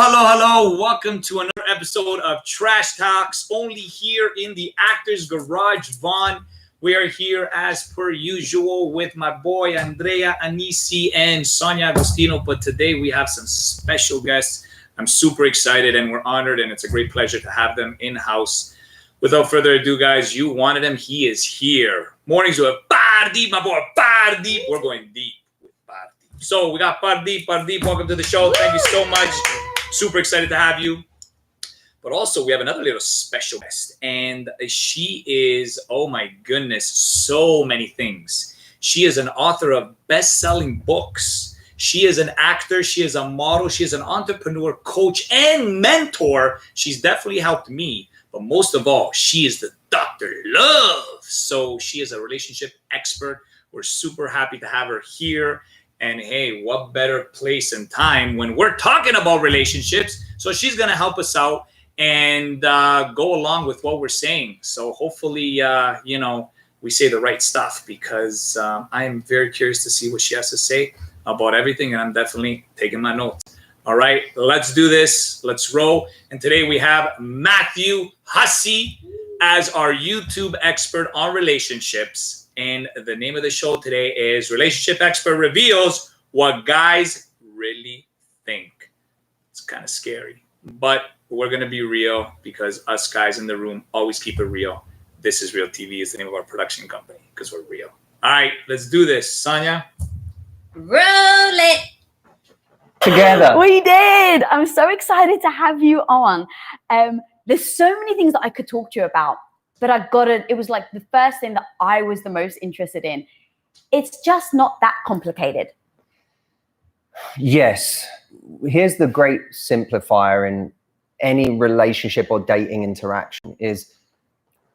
Hello. Welcome to another episode of Trash Talks, only here in the Actors Garage, Vaughn. We are here as per usual with my boy Andrea Anisi and Sonia Agostino, but today we have some special guests. I'm super excited and we're honored, and it's a great pleasure to have them in-house. Without further ado, guys, you wanted him. He is here. Mornings with Pardeep, my boy Pardeep. We're going deep with Pardeep. So we got Pardeep. Pardeep, welcome to the show. Thank you so much. Super excited to have you. But also, we have another little special guest, and she is, oh my goodness, so many things. She is an author of best-selling books. She is an actor. She is a model. She is an entrepreneur, coach, and mentor. She's definitely helped me. But most of all, she is the Dr. Love. So she is a relationship expert. We're super happy to have her here. And hey, what better place and time when we're talking about relationships? So she's going to help us out and go along with what we're saying. So hopefully, we say the right stuff, because I am very curious to see what she has to say about everything. And I'm definitely taking my notes. All right, let's do this. Let's roll. And today we have Matthew Hussey as our YouTube expert on relationships. And the name of the show today is Relationship Expert Reveals What Guys Really Think. It's kind of scary, but we're going to be real, because us guys in the room always keep it real. This is Real TV is the name of our production company, because we're real. All right, let's do this. Sonia? Roll it. Together. We did. I'm so excited to have you on. There's so many things that I could talk to you about, but it was like the first thing that I was the most interested in. It's just not that complicated. Yes. Here's the great simplifier in any relationship or dating interaction is,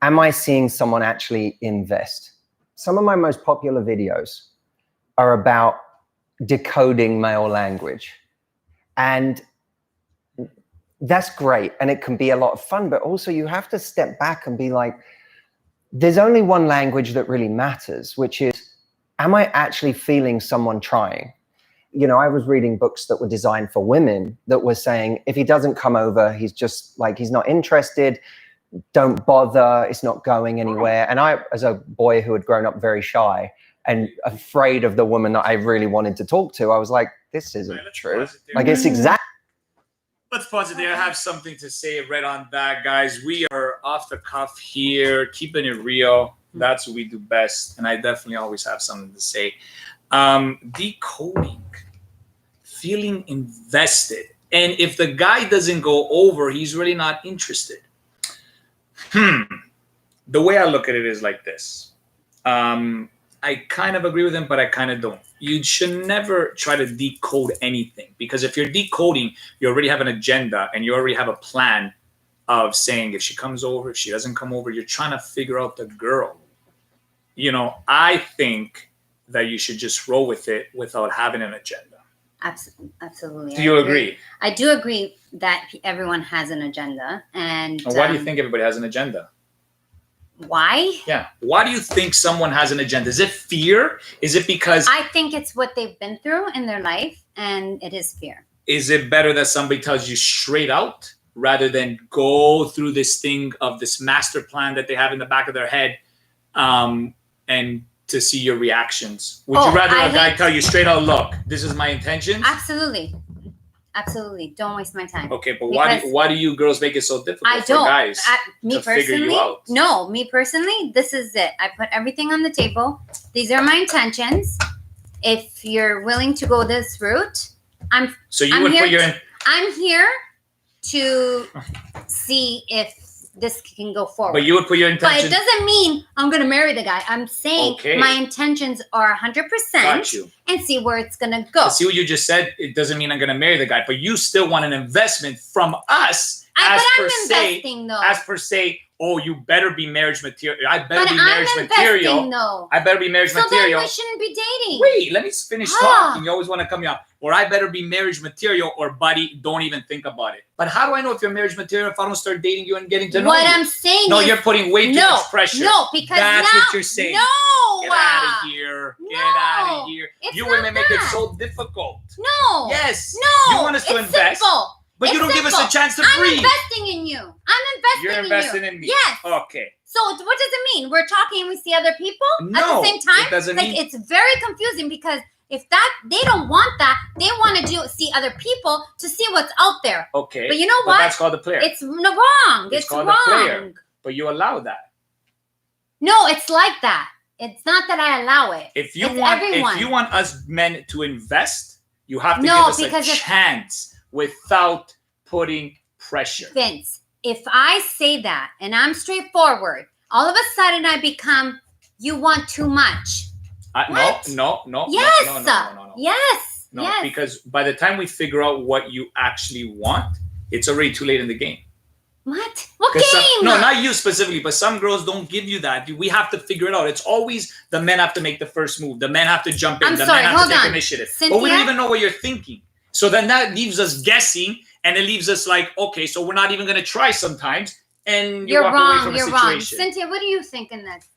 am I seeing someone actually invest? Some of my most popular videos are about decoding male language. And that's great. And it can be a lot of fun, but also you have to step back and be like, there's only one language that really matters, which is, am I actually feeling someone trying? You know, I was reading books that were designed for women that were saying, if he doesn't come over, he's just like, he's not interested, don't bother, it's not going anywhere. And I, as a boy who had grown up very shy and afraid of the woman that I really wanted to talk to, I was like, this isn't true. Like, it's exactly. Let's pause it there. I have something to say right on that, guys. We are off the cuff here, keeping it real. That's what we do best. And I definitely always have something to say. Decoding, feeling invested. And if the guy doesn't go over, he's really not interested. The way I look at it is like this. I kind of agree with him, but I kind of don't. You should never try to decode anything, because if you're decoding, you already have an agenda and you already have a plan of saying, if she comes over, if she doesn't come over, you're trying to figure out the girl. You know, I think that you should just roll with it without having an agenda. Absolutely. Do you agree? I do agree that everyone has an agenda. And why do you think everybody has an agenda? Why? Yeah. Why do you think someone has an agenda? Is it fear? Is it because... I think it's what they've been through in their life, and it is fear. Is it better that somebody tells you straight out rather than go through this thing of this master plan that they have in the back of their head, and to see your reactions? Would you rather a guy tell you straight out, look, this is my intentions? Absolutely. Don't waste my time. Okay, but why do you girls make it so difficult for guys to figure you out? No, me personally, this is it. I put everything on the table. These are my intentions. If you're willing to go this route, I'm here to see if this can go forward. But you would put your intentions. But it doesn't mean I'm going to marry the guy. I'm saying my intentions are 100%. Got you. And see where it's going to go. See what you just said? It doesn't mean I'm going to marry the guy, but you still want an investment from us as per se, oh, you better be marriage material. I better be marriage material. I better be marriage material. So then we shouldn't be dating. Wait, let me finish talking. You always want to come out. Or I better be marriage material, or buddy, don't even think about it. But how do I know if you're marriage material if I don't start dating you and getting to know you? What I'm saying is... you're putting way too much pressure. No, because that's what you're saying. No. Get out of here. Get out of here. You women make it so difficult. No. Yes. No. You want us to invest. Simple. But you don't give us a chance to breathe. I'm investing in you. You're investing in me. Yes. Okay. So what does it mean? We're talking and we see other people No, at the same time? it doesn't mean... It's very confusing because if they don't want that, they want to see other people to see what's out there. Okay. But you know what? That's called a player. It's wrong. It's called a player. But you allow that. No, it's like that. It's not that I allow it. If you want us men to invest, you have to give us a chance without putting pressure. Vince, if I say that and I'm straightforward, all of a sudden I become, you want too much. No. Yes. No. Yes. No, yes. Because by the time we figure out what you actually want, it's already too late in the game. What? What game? No, not you specifically, but some girls don't give you that. We have to figure it out. It's always the men have to make the first move. The men have to jump in. Men have to take initiative. Cynthia? But we don't even know what you're thinking. So then that leaves us guessing, and it leaves us like, okay, so we're not even going to try sometimes. And you walk away from a situation. Wrong. Cynthia, what do you think in this?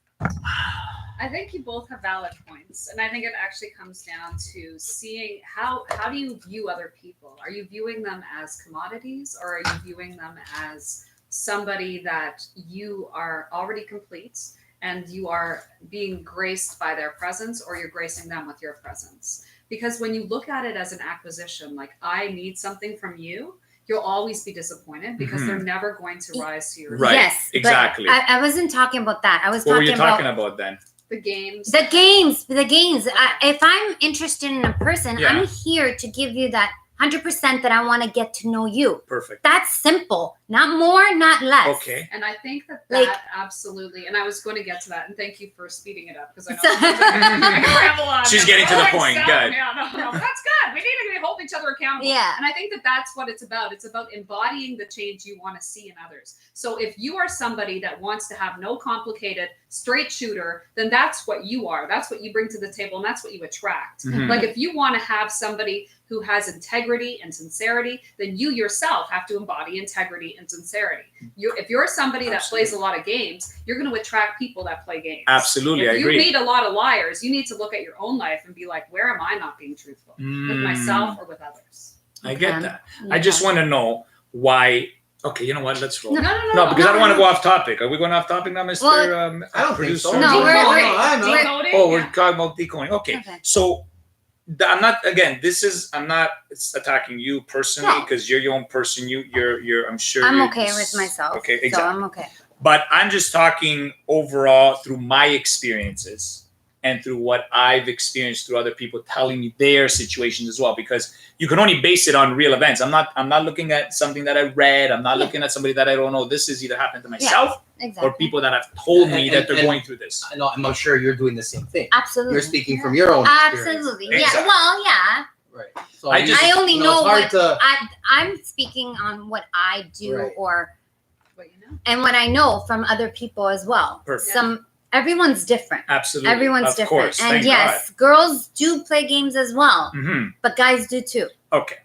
I think you both have valid points, and I think it actually comes down to seeing how do you view other people? Are you viewing them as commodities, or are you viewing them as somebody that you are already complete and you are being graced by their presence, or you're gracing them with your presence? Because when you look at it as an acquisition, like I need something from you, you'll always be disappointed because they're never going to rise to your right. Yes, exactly. I wasn't talking about that. I was what talking were you talking about then? The games. If I'm interested in a person, I'm here to give you that 100% that I want to get to know you. Perfect. That's simple. Not more, not less. Okay. And I think that absolutely, and I was going to get to that, and thank you for speeding it up because I know I can ramble on. She's getting to the point. Good. Yeah, no, that's good. We need to hold each other accountable. Yeah. And I think that's what it's about. It's about embodying the change you want to see in others. So if you are somebody that wants to have no complicated, straight shooter, then that's what you are. That's what you bring to the table, and that's what you attract. Like if you want to have somebody who has integrity and sincerity, then you yourself have to embody integrity and sincerity. If you're somebody that plays a lot of games, you're going to attract people that play games. Absolutely, I agree. If you meet a lot of liars, you need to look at your own life and be like, where am I not being truthful? With myself or with others? I get that. Yeah. I just want to know why. Okay, you know what? Let's roll. No, because I don't want to go off topic. Are we going off topic now, Mr. Well, I don't think so. No, we're talking about decoding. Okay. So I'm not attacking you personally because you're your own person. You're I'm sure I'm okay with myself. Okay, exactly. So I'm okay. But I'm just talking overall through my experiences and through what I've experienced through other people telling me their situations as well, because you can only base it on real events. I'm not looking at something that I read. I'm not looking at somebody that I don't know. This is either happened to myself or people that have told me that they're going through this. I'm sure you're doing the same thing. Absolutely. You're speaking from your own experience. Absolutely. Exactly. Yeah. Well, yeah. Right. So I only know what I'm speaking on what I do or what you know. And what I know from other people as well. Perfect. Everyone's different. Absolutely. Everyone's of different. Course. And Thank yes, God. girls do play games as well. But guys do too. Okay.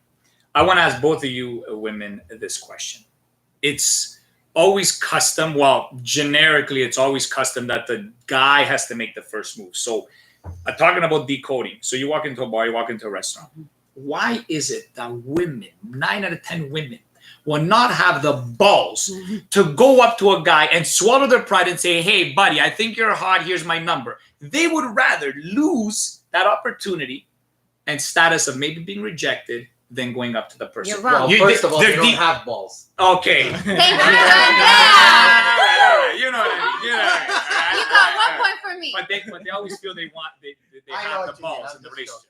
I want to ask both of you women this question. It's always custom. Well, generically, it's always custom that the guy has to make the first move. So talking about decoding. So you walk into a bar, you walk into a restaurant. Why is it that women, 9 out of 10 women, will not have the balls to go up to a guy and swallow their pride and say, hey, buddy, I think you're hot. Here's my number. They would rather lose that opportunity and status of maybe being rejected than going up to the person. You're wrong. Well, first of all, they don't have balls. Okay. Thank you. All right. You know what I mean. You got 1 point for me. But they always feel they have the balls in the relationship.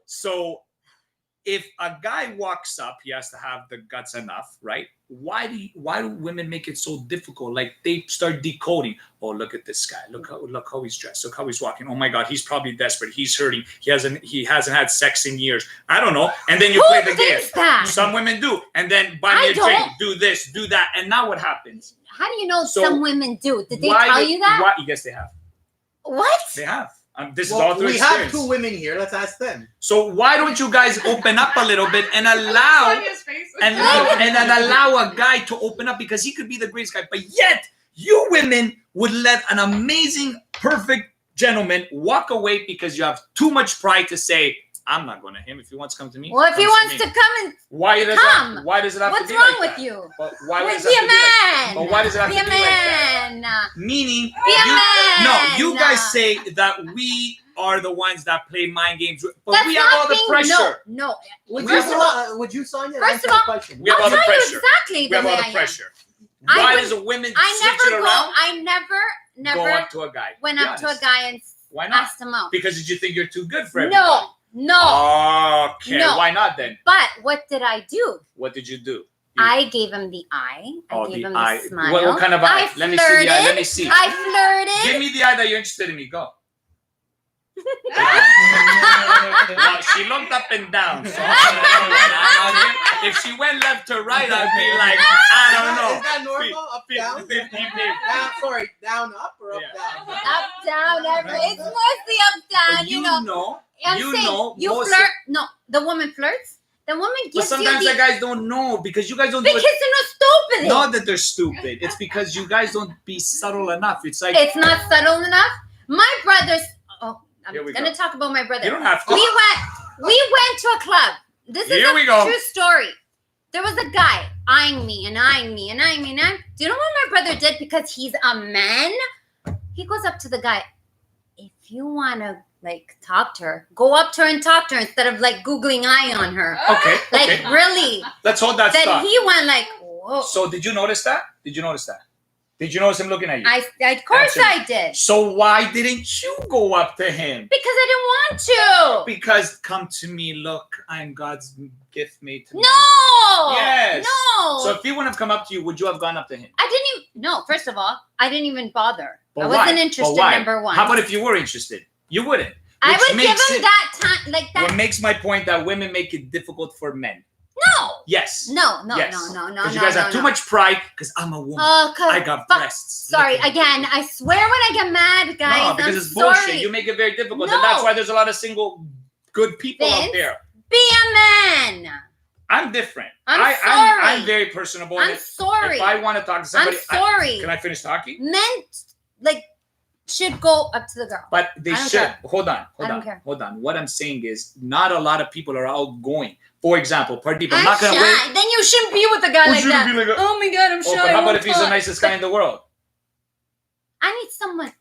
So if a guy walks up, he has to have the guts enough, right? Why do women make it so difficult? Like they start decoding. Oh, look at this guy. Look how he's dressed. Look how he's walking. Oh my God, he's probably desperate. He's hurting. He hasn't had sex in years. I don't know. And then you play the game. That? Some women do. And then buy me a drink. Do this. Do that. And now what happens? How do you know some women do? Did they tell you that? Why? Yes, they have. What? They have. This is all through experience. We have 2 women here. Let's ask them. So why don't you guys open up a little bit and allow and then allow a guy to open up, because he could be the greatest guy, but yet you women would let an amazing, perfect gentleman walk away because you have too much pride to say, I'm not going to him. If he wants to come to me, well, if he wants to come and why does it have what's to be wrong like with you? But why Well, does be it a have to be man. But why does it have be to a be like that? man. Meaning, Be a man. no, you guys say that we are the ones that play mind games, but That's we have all the pressure. No. Would you sign it? First of all, question. We have all the I'll tell pressure. you exactly We have the way all the I am. pressure. I Why would- does a woman I switch it around? I never Go up to a guy. went Be up to a honest. guy and Why not? asked him out. Because did you think you're too good for everybody? No. Okay, No. why not then? But what did I do? What did you do? I gave him the eye. I gave him the smile. What kind of eye? Let me see the eye. Let me see. I flirted. Give me the eye that you're interested in me. Go. Well, she looked up and down. So if she went left to right, I'd be like, I don't know. Is that normal? Up, down? Sorry, down, up, or up, down? Up, down, it's mostly up, down. You know. I'm saying, you flirt. No, the woman flirts. The woman gives But sometimes the guys don't know because you guys don't because do it. they're not stupid. Not that they're stupid. It's because you guys don't be subtle enough. It's like It's not subtle enough. My brothers. Oh, I'm Here we gonna go. talk about my brother. you don't have to. We went to a club. This is Here we go. true story. There was a guy eyeing me and eyeing me and eyeing me and eyeing. Do you know what my brother did? Because he's a man. He goes up to the guy. If you wanna talk to her, go up to her and talk to her instead of Googling eye on her. Okay. Okay. Really. Let's hold that Then thought. he went whoa. So did you notice that? Did you notice him looking at you? Of course Answer me. I did. So why didn't you go up to him? Because I didn't want to. Because come to me, look, I'm God's gift made to me. No. Yes. No. So if he wouldn't have come up to you, would you have gone up to him? I didn't even. No. First of all, I didn't even bother. But I why? wasn't But interested. why? Number one. How about if you were interested? You wouldn't. I Which would give makes him it- that time, that. What makes my point that women make it difficult for men? No. Yes. No. Yes. No. Because you guys have too much pride. Because I'm a woman. Oh, I got breasts. Sorry, Look at me. again. I swear when I get mad, guys. No, because I'm it's bullshit. sorry. You make it very difficult, No. and that's why there's a lot of single good people out Vince, there. Be a man. I'm different. I'm sorry. I'm very personable. I'm If sorry. I want to talk to somebody, I'm sorry. can I finish talking? Men should go up to the girl. But they I don't should. care. Hold on. I don't care. Hold on. What I'm saying is, not a lot of people are outgoing. For example, Pardeep, I'm I'm not gonna shy. wait. Then you shouldn't be with a guy Who like shouldn't that. be like a- Oh my god, I'm Oh, shy. but how about won't if he's the talk. nicest guy in the world? I need someone.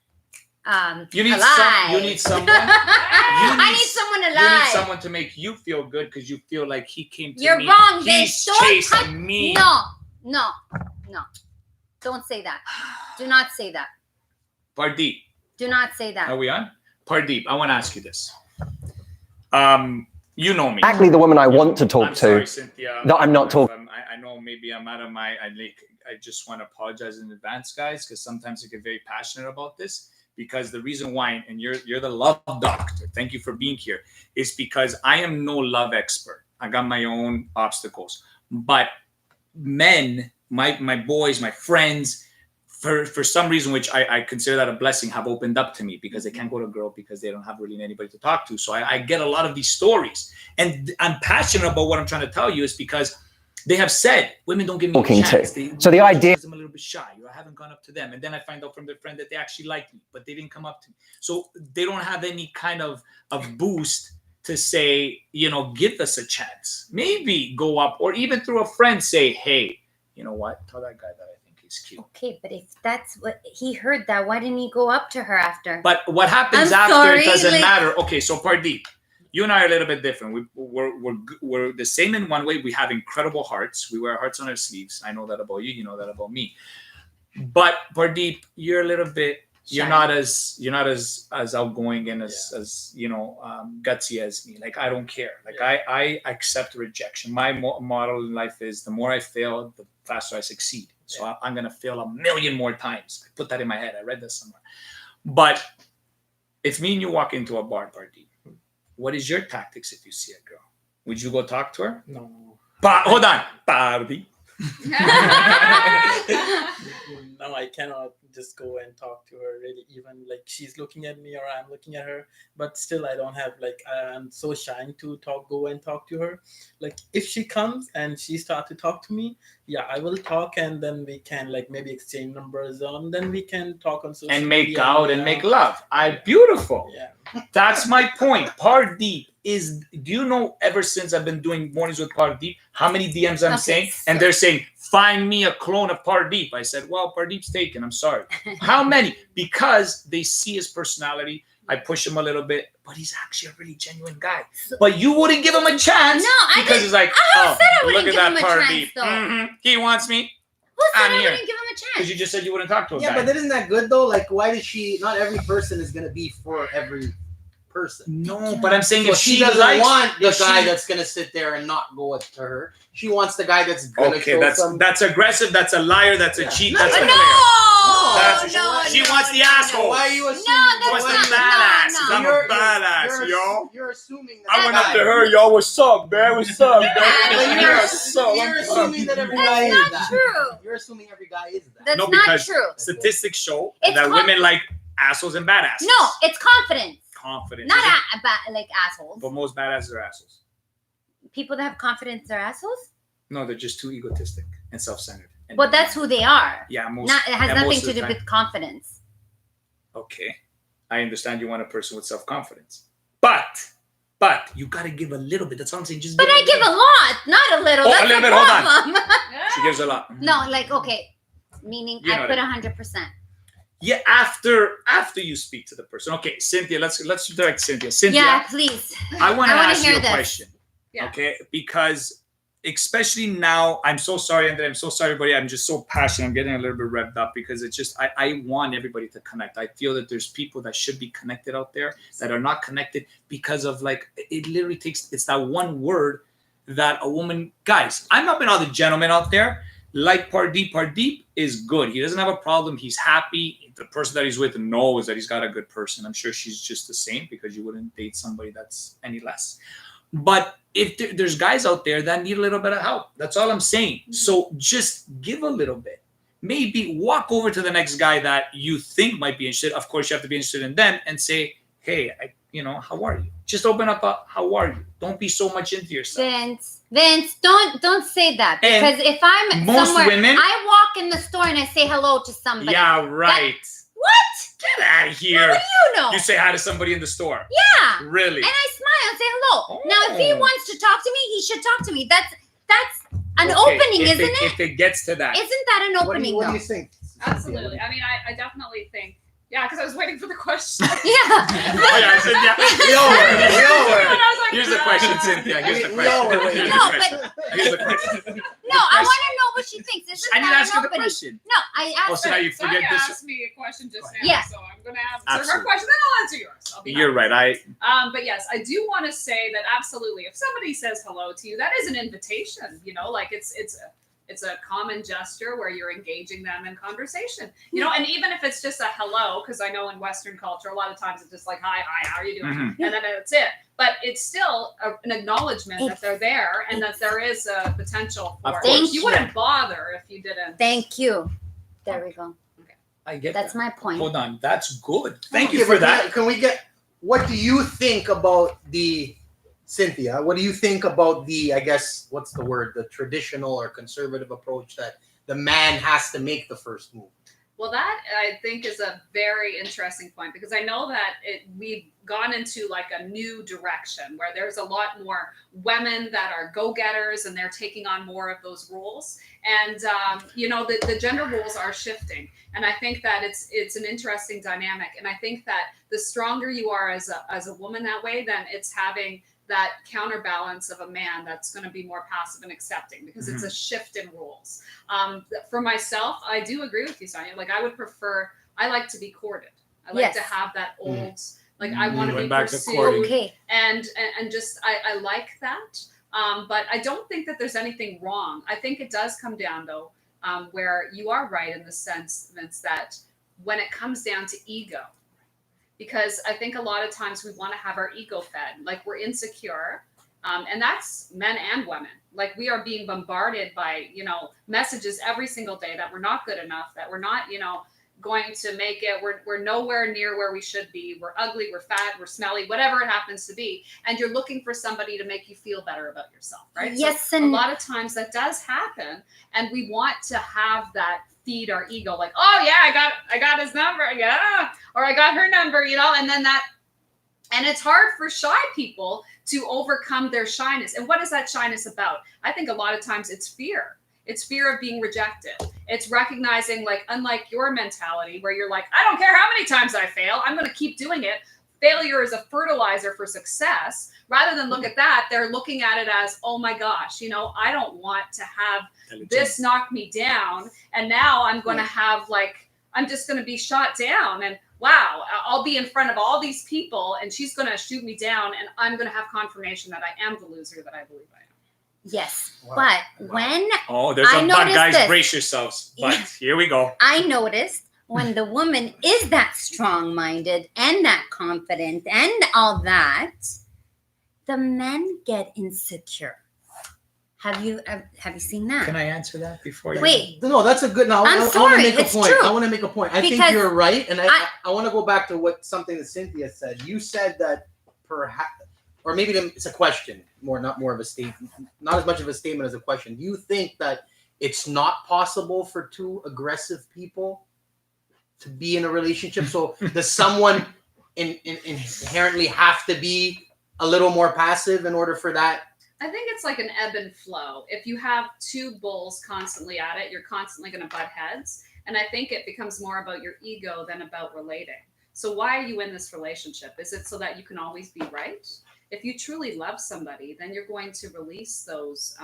You need alive. You need someone. I need someone You alive. need someone to make you feel good because you feel like he came to You're me. wrong, He's Vince. Don't chasing touch- me. No. Don't say that. Do not say that. Pardeep, Do not say that. are we on? Pardeep, I want to ask you this. You know me. Exactly the woman I want to talk I'm to. sorry, Cynthia. that I'm not talking. I know maybe I'm out of my. I just want to apologize in advance, guys, because sometimes I get very passionate about this. Because the reason why, and you're the love doctor. Thank you for being here. Is because I am no love expert. I got my own obstacles, but men, my boys, my friends, for some reason, which I consider that a blessing, have opened up to me because they can't go to a girl because they don't have really anybody to talk to. So I get a lot of these stories, and I'm passionate about what I'm trying to tell you is because they have said women don't give me Talking a chance. to. So the idea- I'm a little bit shy, or I haven't gone up to them, and then I find out from their friend that they actually like me, but they didn't come up to me. So they don't have any kind of boost to say, give us a chance. Maybe go up, or even through a friend say, hey, you know what? Tell that guy that I think he's cute. Okay, but if that's what he heard, that why didn't he go up to her after? But what happens I'm after sorry, it doesn't like- matter. Okay, so Pardeep, you and I are a little bit different. We're the same in one way. We have incredible hearts. We wear hearts on our sleeves. I know that about you. You know that about me. But Pardeep, you're a little bit. You're Shy. not as outgoing and as gutsy as me. Like I don't care. Like I accept rejection. My model in life is the more I fail, the faster I succeed. So I'm gonna fail a million more times. I put that in my head. I read that somewhere. But if me and you walk into a bar, Pardeep, what is your tactics if you see a girl? Would you go talk to her? No. Hold on, Pardeep. No, I cannot just go and talk to her really, even like she's looking at me or I'm looking at her, but still I don't have I'm so shy to go and talk to her. Like if she comes and she starts to talk to me, I will talk, and then we can maybe exchange numbers then we can talk on social And make media, out and make love. Beautiful. Yeah. That's my point. Pardeep, do you know, ever since I've been doing mornings with Pardeep, how many DMs I'm saying? So And they're saying, find me a clone of Pardeep. I said, well, Pardeep's taken. I'm sorry. How many? Because they see his personality. I push him a little bit, but he's actually a really genuine guy. But you wouldn't give him a chance. No, because it's like, I said I wouldn't look give at him that a Pardeep. chance, though. He wants me. Who said I'm I here. wouldn't give him a Because chance? you just said you wouldn't talk to a guy. Yeah, but isn't that good though? Like, why does she? Not every person is gonna be for every person. No, but I'm saying So if she she doesn't likes, want the if guy she- that's gonna sit there and not go with her. She wants the guy that's gonna Okay, show some. that's aggressive. That's a liar. That's a cheat. That's a No, player. no, She no, wants the no, asshole. Why are you assuming? that's She wants why the are you- badass. no. I'm a badass, you're, yo. You're assuming that. I went guy- up to her, yo. What's up, man? What's up, man? But You're you're assuming that every guy is That's that. not true. You're assuming every guy is that. That's No, not because true. statistics show It's that con- women like assholes and badasses. No, it's confidence. Confidence. Not like assholes. But most badasses are assholes. People that have confidence are assholes. No, they're just too egotistic and self-centered. And But that's who they are. yeah, most. Not, it has and nothing most of to the do time- with confidence. Okay, I understand you want a person with self-confidence, but you gotta give a little bit. That's all I'm saying. Just. But I give a lot, not a little. Oh, That's a little the bit, hold on. problem. She gives a lot. No, like okay, meaning You know I what put I 100%. Yeah, after you speak to the person. Okay, Cynthia, let's direct Cynthia. Cynthia, Yeah, please. I want to I wanna ask you hear a this. question. Yeah. Okay, because especially now, I'm so sorry, Andre. I'm so sorry, everybody. I'm just so passionate. I'm getting a little bit revved up because it's just I want everybody to connect. I feel that there's people that should be connected out there that are not connected because of like it literally takes it's that one word that a woman. Guys, I'm helping all the gentlemen out there. Like Pardeep. Pardeep is good. He doesn't have a problem. He's happy. The person that he's with knows that he's got a good person. I'm sure she's just the same because you wouldn't date somebody that's any less. But if there's guys out there that need a little bit of help, that's all I'm saying. So just give a little bit. Maybe walk over to the next guy that you think might be interested. Of course, you have to be interested in them and say, hey, how are you? Just open up a, how are you? Don't be so much into yourself. Vince, don't say that because if I'm most somewhere, women- I walk in the store and I say hello to somebody. Yeah, right. What? Get out of here. What do you know? You say hi to somebody in the store. Yeah. Really? And I smile and say hello. Now, if he Oh. wants to talk to me, he should talk to me. That's an Okay, opening, if isn't it? If it gets to that. Isn't that an What do opening? you though? think? Absolutely. I mean, I definitely think, yeah, because I was waiting for the question. Yeah. Oh, yeah, Cynthia. We all were. We all were. And I was like, Here's the question, Cynthia. Here's the We all were question. waiting. Here's No, the question. Here's the question. No, I want to know what she thinks. Isn't I need to that ask an you the opening? question. No, I Oh, asked so her. now you forget Sonia this. asked me a question just now, Yeah. so I'm going to answer Absolutely. her question, then I'll answer yours. I'll be You're happy. right. But yes, I do want to say that absolutely, if somebody says hello to you, that is an invitation. Like it's a common gesture where you're engaging them in conversation. And even if it's just a hello, because I know in Western culture a lot of times it's just like hi, how are you doing, Mhm. and then that's it. But it's still an acknowledgement that they're there and that there is a potential Of for. course. You wouldn't bother if you didn't. Thank you. There we go. I get That's that. my point. Hold on. That's good. Thank Okay, you for but that. Can we get? What do you think about the Cynthia? What do you think about the? I guess what's the word? The traditional or conservative approach that the man has to make the first move. Well, that I think is a very interesting point because I know that we've gone into like a new direction where there's a lot more women that are go-getters and they're taking on more of those roles. And, the gender roles are shifting. And I think that it's an interesting dynamic. And I think that the stronger you are as a woman that way, then it's having that counterbalance of a man that's going to be more passive and accepting because it's a shift in roles. For myself, I do agree with you, Sonia. Like I like to be courted. I like Yes. to have that old, like I want to be Went back to pursued courting. Okay. and just, I like that. But I don't think that there's anything wrong. I think it does come down though, where you are right in the sense, Vince, that when it comes down to ego, because I think a lot of times we want to have our ego fed, like we're insecure. And that's men and women. Like we are being bombarded by, messages every single day that we're not good enough, that we're not, going to make it. We're nowhere near where we should be. We're ugly, we're fat, we're smelly, whatever it happens to be. And you're looking for somebody to make you feel better about yourself, right? Yes, So and a lot of times that does happen. And we want to have that feed our ego, like, oh yeah, I got his number, yeah, or I got her number, and then that And it's hard for shy people to overcome their shyness. And what is that shyness about? I think a lot of times it's fear. It's fear of being rejected. It's recognizing, like, unlike your mentality where you're like, I don't care how many times I fail, I'm going to keep doing it. Failure is a fertilizer for success. Rather than look at that, they're looking at it as, oh my gosh, you know, I don't want to have this knock me down. And now I'm going to have, like, I'm just going to be shot down. And wow, I'll be in front of all these people and she's going to shoot me down. And I'm going to have confirmation that I am the loser that I believe I am. Yes, but when there's a but, guys, brace yourselves. But here we go. I noticed when the woman is that strong-minded and that confident and all that, the men get insecure. Have you seen that? Can I answer that before you? Wait. No, that's a good. No, I'm sorry. I want to make It's a point. true. I want to make a point. I think you're right, and I want to go back to something that Cynthia said. You said that perhaps, or maybe it's a question, not more of a statement, not as much of a statement as a question. Do you think that it's not possible for two aggressive people to be in a relationship? So does someone inherently have to be a little more passive in order for that? I think it's like an ebb and flow. If you have two bulls constantly at it, you're constantly going to butt heads. And I think it becomes more about your ego than about relating. So why are you in this relationship? Is it so that you can always be right? If you truly love somebody, then you're going to release those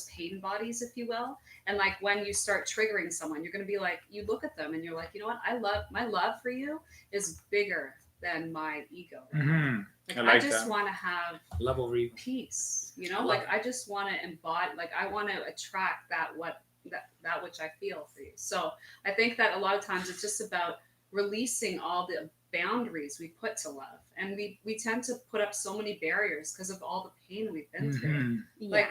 pain bodies, if you will. And like when you start triggering someone, you're going to be like, you look at them and you're like, you know what? My love for you is bigger than my ego. Mm-hmm. I just want to have level peace, you know, like I just want to embody, like I want to attract that which I feel for you. So I think that a lot of times it's just about releasing all the boundaries we put to love, and we tend to put up so many barriers because of all the pain we've been through. Like,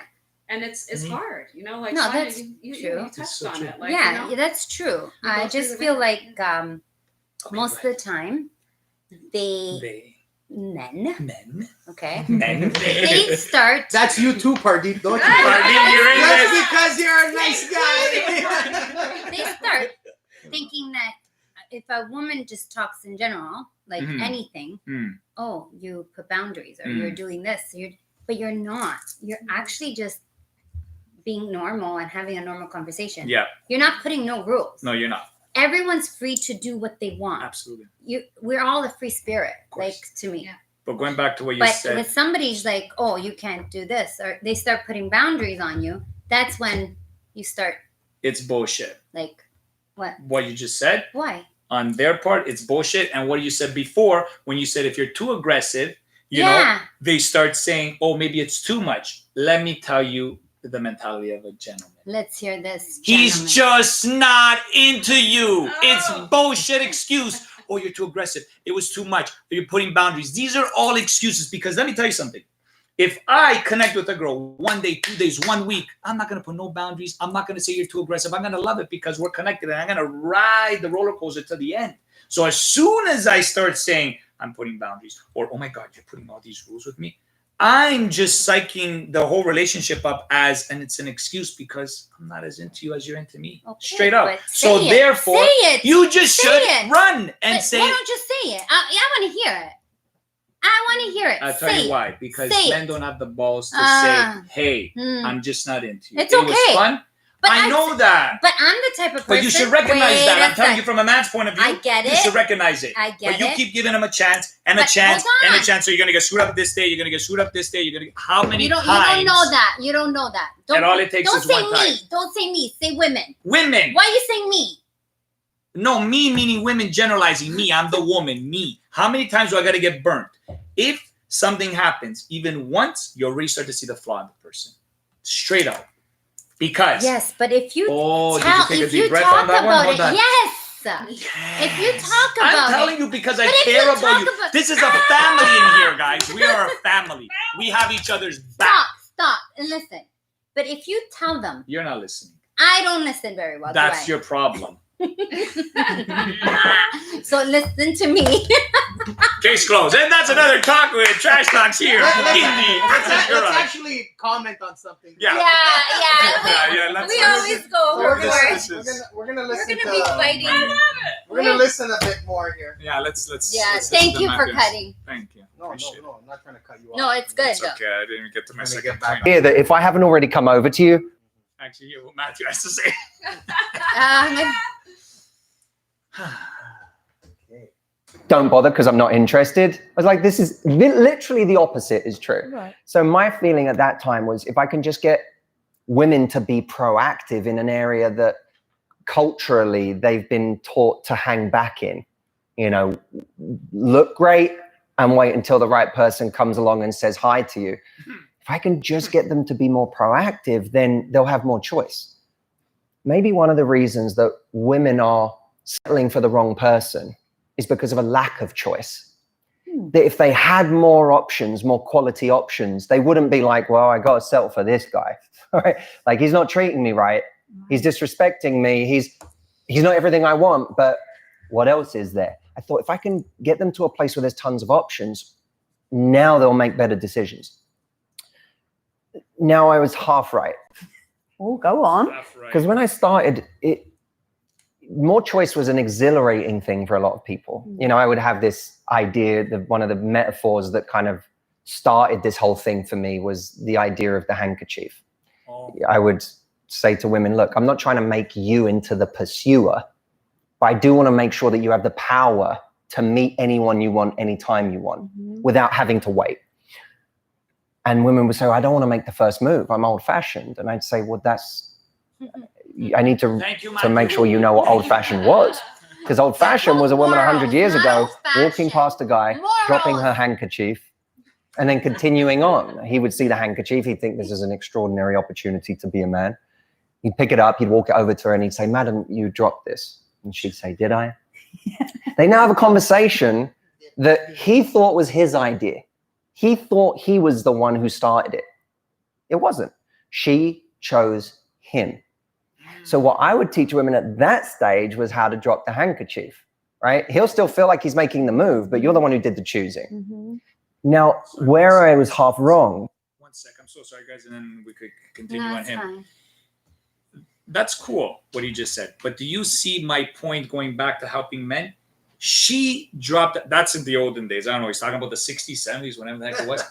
and it's hard, you know. Like, no, that's true. You touched on it. Like, yeah, you know, that's true. I just feel like most of the time men, okay, men, they start. That's you too, Pardeep. Don't you? That's because you're a nice guy. They start thinking that if a woman just talks in general, like anything, oh, you put boundaries or you're doing this, but you're not. You're actually just being normal and having a normal conversation. Yeah. You're not putting no rules. No, you're not. Everyone's free to do what they want. Absolutely. We're all a free spirit, like to me. Yeah. But going back to what you said. But if somebody's like, oh, you can't do this, or they start putting boundaries on you, that's when you start. It's bullshit. Like, what? What you just said. Why? On their part, it's bullshit. And what you said before, when you said if you're too aggressive, you know, they start saying, oh, maybe it's too much. Let me tell you the mentality of a gentleman. Let's hear this. He's just not into you. It's bullshit excuse. Oh, you're too aggressive. It was too much. You're putting boundaries. These are all excuses, because let me tell you something. If I connect with a girl 1 day, 2 days, 1 week, I'm not going to put no boundaries. I'm not going to say you're too aggressive. I'm going to love it because we're connected, and I'm going to ride the roller coaster to the end. So as soon as I start saying I'm putting boundaries, or, oh my God, you're putting all these rules with me, I'm just psyching the whole relationship up and it's an excuse because I'm not as into you as you're into me. Okay, straight up. So say therefore, you just should run and but say. Why don't you say it? I want to hear it. I want to hear it. I'll tell you why. Because men don't have the balls to say, hey, I'm just not into you. It's It okay. was fun. But I know that. But I'm the type of person. But you should recognize that. I'm telling you from a man's point of view. I get it. You should recognize it. I get But you it. keep giving him a chance and a But chance hold and a on. chance. So you're going to get screwed up this day. You're going to get screwed up this day. You're going to how many You don't times? know that. You don't know that. And all it takes is don't one say me. time. Don't say me. Say women. Women. Why are you saying me? No, me meaning women generalizing me. I'm the woman, me. How many times do I got to get burnt? If something happens, even once, you already start to see the flaw in the person. Straight up. Because. Yes, but if you did you take a if deep you breath talk on that one? about Hold it, on. yes. If you talk about I'm telling it, you because I But if care you about talk you. about- This is a family in here, guys. We are a family. We have each other's back. stop and listen. But if you tell them, You're not listening. I don't listen very well. That's do your problem. I? So listen to me. Case closed. And that's another talk with Trash Talks here. Let's actually comment on something. Yeah. Yeah. Yeah, let's We see always always go We're overboard. we're gonna We're listen gonna be fighting. We're gonna listen a bit more here. Yeah, let's. Yeah, let's thank listen you to for Matthews. cutting. Thank you. No, Appreciate it. I'm not trying to cut you off. No, it's good It's though. okay. I didn't get to my Let me second get back point. Hear that if I haven't already come over to you, Actually, hear what Matthew has to say. don't bother because I'm not interested. I was like, this is literally the opposite is true. Right. So my feeling at that time was if I can just get women to be proactive in an area that culturally they've been taught to hang back in, you know, look great and wait until the right person comes along and says hi to you. If I can just get them to be more proactive, then they'll have more choice. Maybe one of the reasons that women are settling for the wrong person is because of a lack of choice. That if they had more options, more quality options, they wouldn't be like, well, I got to settle for this guy. Right? Like, he's not treating me right. He's disrespecting me. He's not everything I want, but what else is there? I thought if I can get them to a place where there's tons of options, now they'll make better decisions. Now I was half right. Oh, go on. Because when I started, more choice was an exhilarating thing for a lot of people. You know, I would have this idea that one of the metaphors that kind of started this whole thing for me was the idea of the handkerchief. Oh. I would say to women, look, I'm not trying to make you into the pursuer, but I do want to make sure that you have the power to meet anyone you want, anytime you want, without having to wait. And women would say, I don't want to make the first move. I'm old fashioned. And I'd say, well, I need to make sure you know what old fashioned was. Because old fashioned was a woman 100 years ago walking past a guy, dropping her handkerchief, and then continuing on. He would see the handkerchief. He'd think this is an extraordinary opportunity to be a man. He'd pick it up. He'd walk it over to her and he'd say, madam, you dropped this. And she'd say, did I? They now have a conversation that he thought was his idea. He thought he was the one who started it. It wasn't. She chose him. So what I would teach women at that stage was how to drop the handkerchief, right? He'll still feel like he's making the move, but you're the one who did the choosing. Now, where I was half wrong. 1 sec. I'm so sorry, guys. And then we could continue No, on it's him. fine. That's cool, what he just said. But do you see my point going back to helping men? She dropped, that's in the olden days. I don't know. He's talking about the 60s, 70s, whatever the heck it was.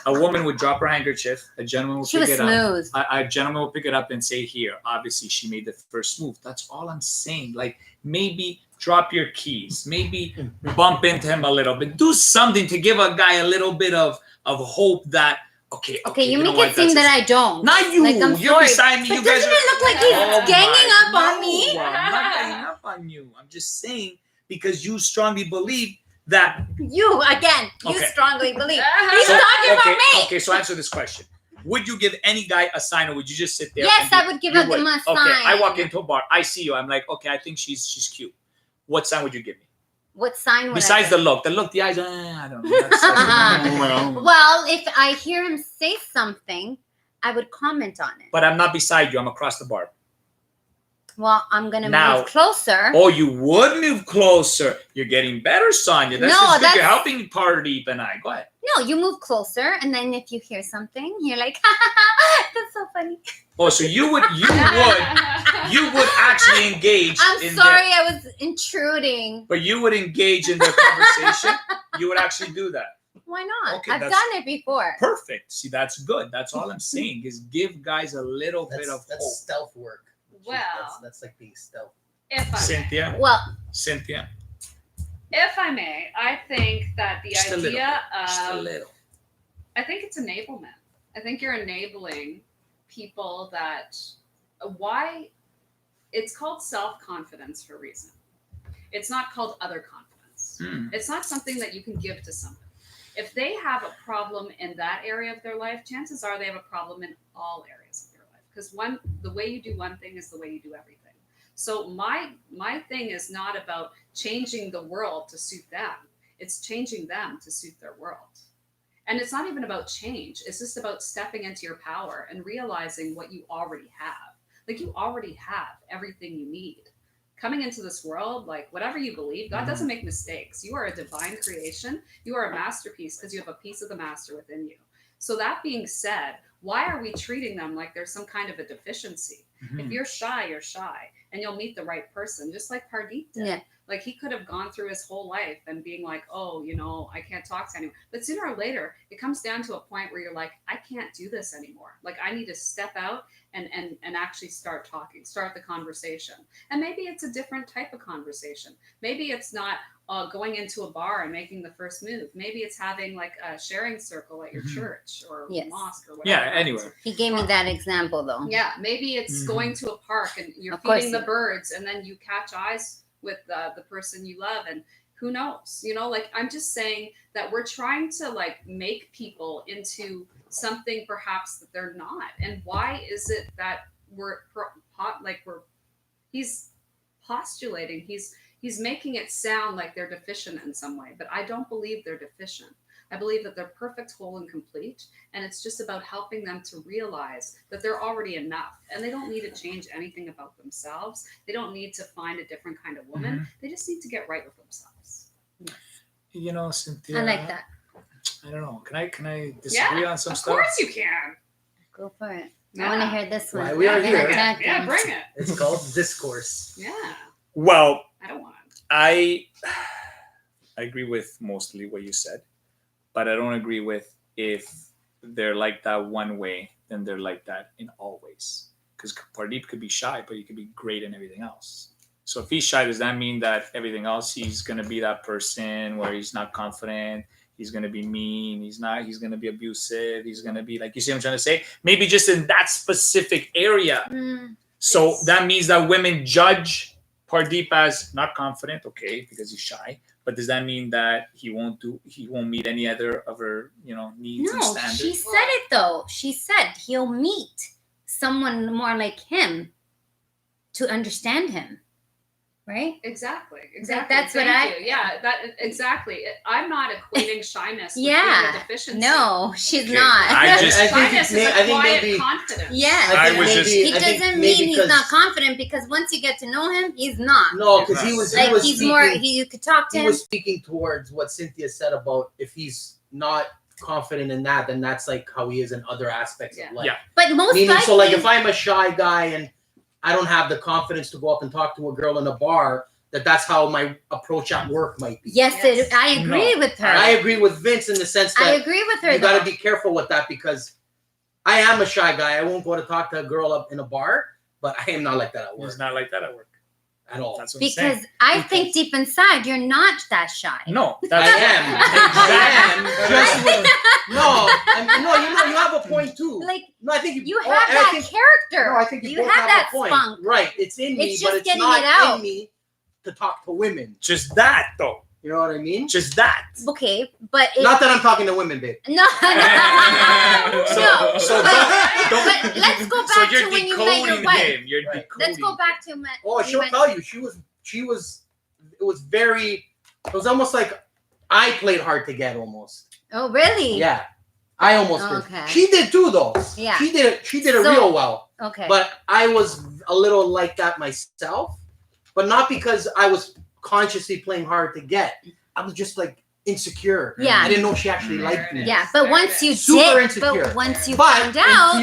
A woman would drop her handkerchief. A gentleman would pick it up. A gentleman will pick it up and say, here, obviously she made the first move. That's all I'm saying. Like, maybe drop your keys. Maybe bump into him a little bit. Do something to give a guy a little bit of hope that, okay, you make it seem that I don't. Not you. Like, I'm You're sorry. beside me. But You guys doesn't it look like he's ganging up on me? I'm not ganging up on you. I'm just saying because you strongly believe that. You, again, you Okay. strongly believe. He's talking about me. Okay, so answer this question. Would you give any guy a sign or would you just sit there? Yes, I would give him a sign. Okay, I walk into a bar. I see you. I'm like, okay, I think she's cute. What sign would you give me? What sign would Besides I the look. The look, the eyes, I don't know. That's Well, if I hear him say something, I would comment on it. But I'm not beside you. I'm across the bar. Well, I'm going to Now- move closer. Oh, you would move closer. You're getting better, Sonia. That's No, just good. that's- You're helping Pardeep and I. Go ahead. No, you move closer, and then if you hear something, you're like, that's so funny. Oh, so you would actually engage I'm in sorry I was intruding. but you would engage in the conversation. You would actually do that. Why not? Okay, I've that's- done it before. Perfect. See, that's good. That's all I'm saying is give guys a little bit of hope. That's stealth work. Well, that's like being stealth. if I Cynthia. Well, Cynthia. if I may, I think that the Just a little. idea Just a of little. I think it's enablement. I think you're enabling people that why it's called self-confidence for a reason. It's not called other confidence. It's not something that you can give to someone. If they have a problem in that area of their life, chances are they have a problem in all areas of their life. Because the way you do one thing is the way you do everything. So my thing is not about changing the world to suit them. It's changing them to suit their world. And it's not even about change. It's just about stepping into your power and realizing what you already have. Like you already have everything you need. Coming into this world, like whatever you believe, God doesn't make mistakes. You are a divine creation. You are a masterpiece because you have a piece of the master within you. So that being said, why are we treating them like there's some kind of a deficiency? Mm-hmm. If you're shy, and you'll meet the right person, just like Pardeep did. Yeah. Like he could have gone through his whole life and being like, oh, I can't talk to anyone. But sooner or later, it comes down to a point where you're like, I can't do this anymore. Like I need to step out and actually start talking, start the conversation. And maybe it's a different type of conversation. Maybe it's not going into a bar and making the first move. Maybe it's having like a sharing circle at your church or mosque or whatever. Yeah, anywhere. He gave me that example though. Yeah, maybe it's going to a park and you're Of course feeding the it- birds and then you catch eyes with the person you love, and who knows, like I'm just saying that we're trying to like make people into something perhaps that they're not. And why is it that he's postulating, he's making it sound like they're deficient in some way, but I don't believe they're deficient. I believe that they're perfect, whole, and complete. And it's just about helping them to realize that they're already enough. And they don't need to change anything about themselves. They don't need to find a different kind of woman. They just need to get right with themselves. Cynthia. I like that. I don't know. Can I disagree on some stuff? Of course you can. Go for it. Yeah. I want to hear this one. Why we are here. Yeah, bring it. It's called discourse. Yeah. Well, I don't want it. I agree with mostly what you said, but I don't agree with if they're like that one way, then they're like that in all ways. Because Pardeep could be shy, but he could be great in everything else. So if he's shy, does that mean that everything else he's going to be that person where he's not confident? He's going to be mean. He's going to be abusive. He's going to be like, you see what I'm trying to say? Maybe just in that specific area. So that means that women judge Pardeep as not confident, okay, because he's shy. But does that mean that he won't meet any other of her, needs and No, standards? she said it though. She said he'll meet someone more like him to understand him. Right? Exactly. That's what Thank you. Yeah, exactly. I'm not equating shyness with being Yeah. a deficiency. No, she's Okay. not. Shyness is a I think quiet maybe- confidence. Yes. I was just- He I think doesn't maybe mean he's because- not confident because once you get to know him, he's not. No, because he was Like he's speaking, more. You could talk to he him. was speaking towards what Cynthia said about if he's not confident in that, then that's like how he is in other aspects of life. Yeah. But most Meaning, likely, so like if I'm a shy guy and I don't have the confidence to go up and talk to a girl in a bar, that's how my approach at work might be. yes, Yes. I agree with her. I agree with Vince in the sense I that agree with her. you got though. to be careful with that because I am a shy guy. I won't go to talk to a girl up in a bar, but I am not like that at work He's not like that at work. at all. That's what I'm saying. Because I think deep inside you're not that shy. No, I that's am. Just with, you have a point too. Like No, I think you I have that think- character. No, I think you both have that a point. spunk. Right, it's in me, It's but just it's getting not it out. in me to talk to women. just that, though. You know what I mean? Just that. Okay, but Not that I'm talking to women, babe. no, no, So but let's go So back you're to when you met your decoding wife. him. You're Right. decoding. Let's go back to when. Oh, you she'll met- tell you. She was. It was very. It was almost like I played hard to get almost. Oh, really? Yeah, I almost Okay. did. She did too, though. Yeah. She did it. She did it So- real well. Okay. But I was a little like that myself, but not because I was consciously playing hard to get. I was just like insecure. Yeah. I didn't know she actually liked me. yeah, but once you Super did, insecure. but once you But found and out, to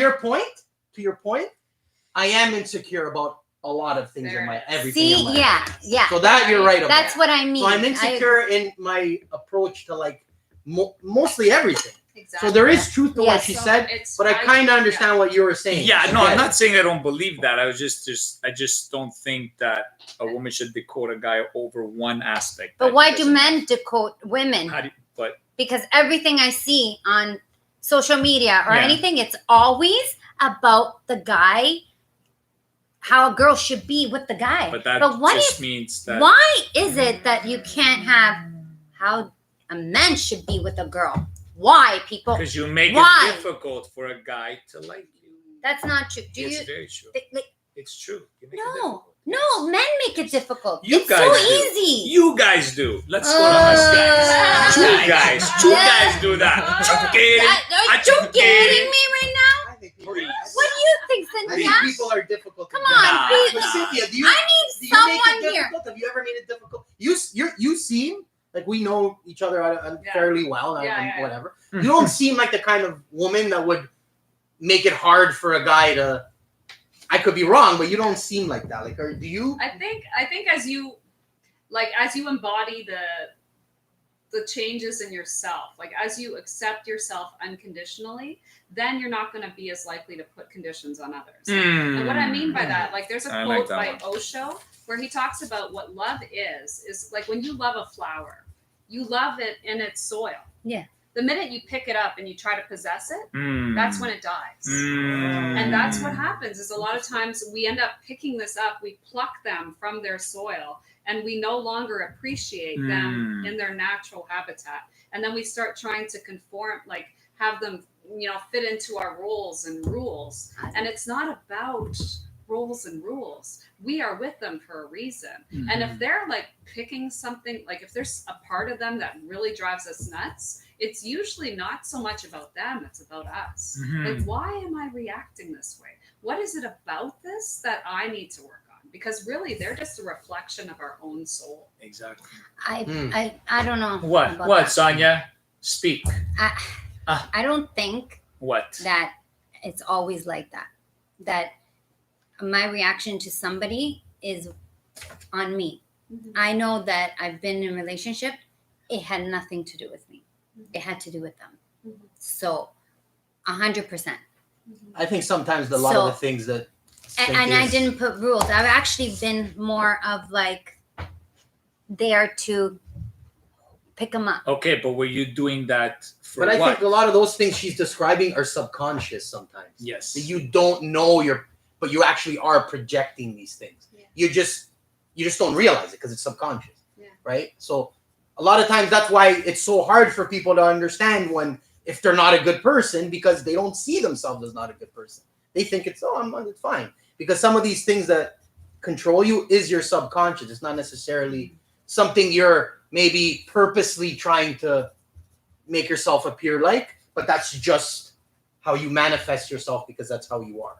your point, I am insecure about a lot of things in my everything. in see, my yeah. life. So that you're right about. That's what I mean. So I'm insecure in my approach to like mostly everything. Exactly. So there is truth to what Yes. she So said, it's- but I kind of understand what you were saying. Yeah, no, I I'm get not saying I don't believe that. I just don't think that a woman should decode a guy over one aspect. But that why he do doesn't men decode women? have. But Because everything I see on social media or Yeah. anything, it's always about the guy, how a girl should be with the guy. that what just if? means that Why is it that you can't have how a man should be with a girl? Why, people? because you make Why? it difficult for a guy to like you. That's not true. Do It's you? very true. Like, It's true. You make it no, difficult. no, men make it difficult. You it's guys so do. easy. You guys do. Let's go to us guys. Two Yeah. guys do that. Are you kidding me right now? I think people, Please. What do you think, I Cynthia? think people are difficult. to Come get. on, Nah, please. But Cynthia, do you? I need Do you make someone it here. difficult? Have you ever made it difficult? You seem like we know each other Yeah. fairly well, Yeah, yeah. whatever. Mhm. You don't seem like the kind of woman that would make it hard for a guy to. I could be wrong, but you don't seem like that. Like, or do you? I think as you embody the changes in yourself, like as you accept yourself unconditionally, then you're not going to be as likely to put conditions on others. And what I mean by that, like there's a quote by Osho where he talks about what love is like when you love a flower, you love it in its soil. Yeah. The minute you pick it up and you try to possess it, that's when it dies. And that's what happens is a lot of times we end up picking this up, we pluck them from their soil, and we no longer appreciate them in their natural habitat. And then we start trying to conform, like have them, fit into our roles and rules. And it's not about roles and rules. We are with them for a reason. And if they're like picking something, like if there's a part of them that really drives us nuts, it's usually not so much about them, it's about us. Like, why am I reacting this way? What is it about this that I need to work on? Because really, they're just a reflection of our own soul. Exactly. I don't know. What, Sonia? Speak. I don't think that it's always like that. That my reaction to somebody is on me. I know that I've been in a relationship. It had nothing to do with me. It had to do with them. So 100%. I think sometimes a lot of the things that and I didn't put rules. I've actually been more of like there to pick them up. Okay, but were you doing that for But I what? think a lot of those things she's describing are subconscious sometimes. Yes. That you don't know but you actually are projecting these things. Yeah. You just don't realize it because it's subconscious. Yeah. Right? So a lot of times that's why it's so hard for people to understand if they're not a good person, because they don't see themselves as not a good person. They think it's fine. Because some of these things that control you is your subconscious. It's not necessarily something you're maybe purposely trying to make yourself appear like, but that's just how you manifest yourself because that's how you are.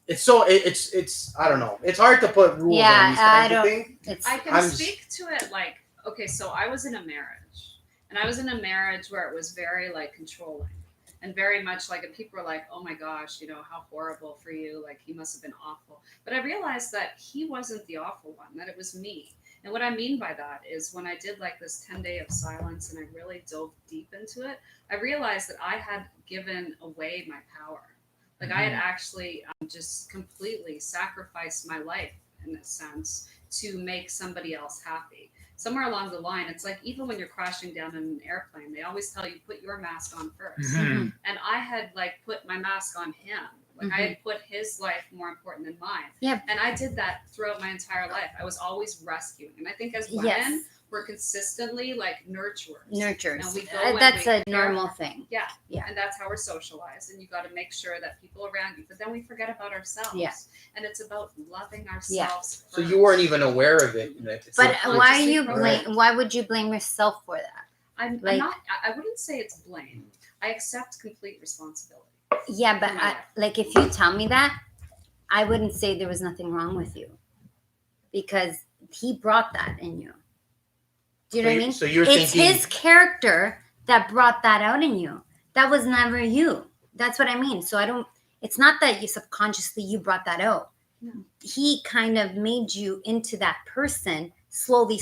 It's I don't know. It's hard to put rules on these kinds of things. I can speak to it like, okay, so I was in a marriage, and I was in a marriage where it was very like controlling and very much like, and people were like, oh my gosh, how horrible for you. Like he must have been awful. But I realized that he wasn't the awful one, that it was me. And what I mean by that is when I did like this 10-day of silence and I really dove deep into it, I realized that I had given away my power. Like I had actually just completely sacrificed my life in a sense to make somebody else happy. Somewhere along the line, it's like even when you're crashing down in an airplane, they always tell you put your mask on first. And I had like put my mask on him. Like I had put his life more important than mine. Yeah. And I did that throughout my entire life. I was always rescuing. And I think as women, we're consistently like nurturers. Nurturers. And we go that's a normal thing. Yeah. Yeah. And that's how we're socialized. And you got to make sure that people around you, but then we forget about ourselves. Yeah. And it's about loving ourselves. So you weren't even aware of it. But why would you blame yourself for that? I wouldn't say it's blame. I accept complete responsibility. Yeah, but like if you tell me that, I wouldn't say there was nothing wrong with you because he brought that in you. Do you know what I mean? So you're it's thinking his character that brought that out in you. That was never you. That's what I mean. So it's not that you subconsciously you brought that out. No. He kind of made you into that person slowly,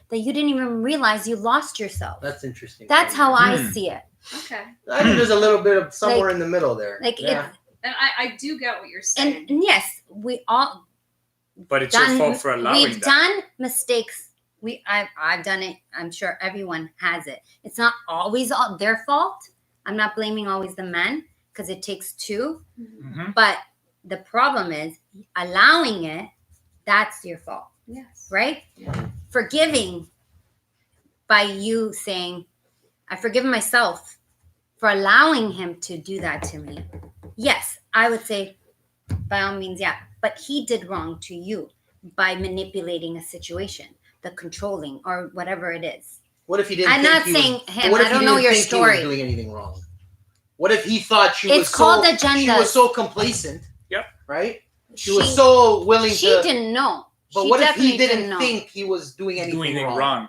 that you didn't even realize you lost yourself. That's interesting. That's how I see it. Okay. I think there's a little bit of somewhere in the middle there. And I do get what you're saying. And yes, we all. But it's your fault for allowing We've done mistakes. I've done it. I'm sure everyone has it. It's not always all their fault. I'm not blaming always the men because it takes two. But the problem is allowing it. That's your fault. Yes. Right? Yeah. Forgiving by you saying, I've forgiven myself for allowing him to do that to me. Yes, I would say by all means, yeah. But he did wrong to you by manipulating a situation, the controlling or whatever it is. What if he didn't? I'm not saying him. I don't know your story. He was doing anything wrong. What if he thought she was called agenda. She was so complacent. Yep. Right? She was so willing to. She didn't know. But what if he didn't think he was doing anything wrong?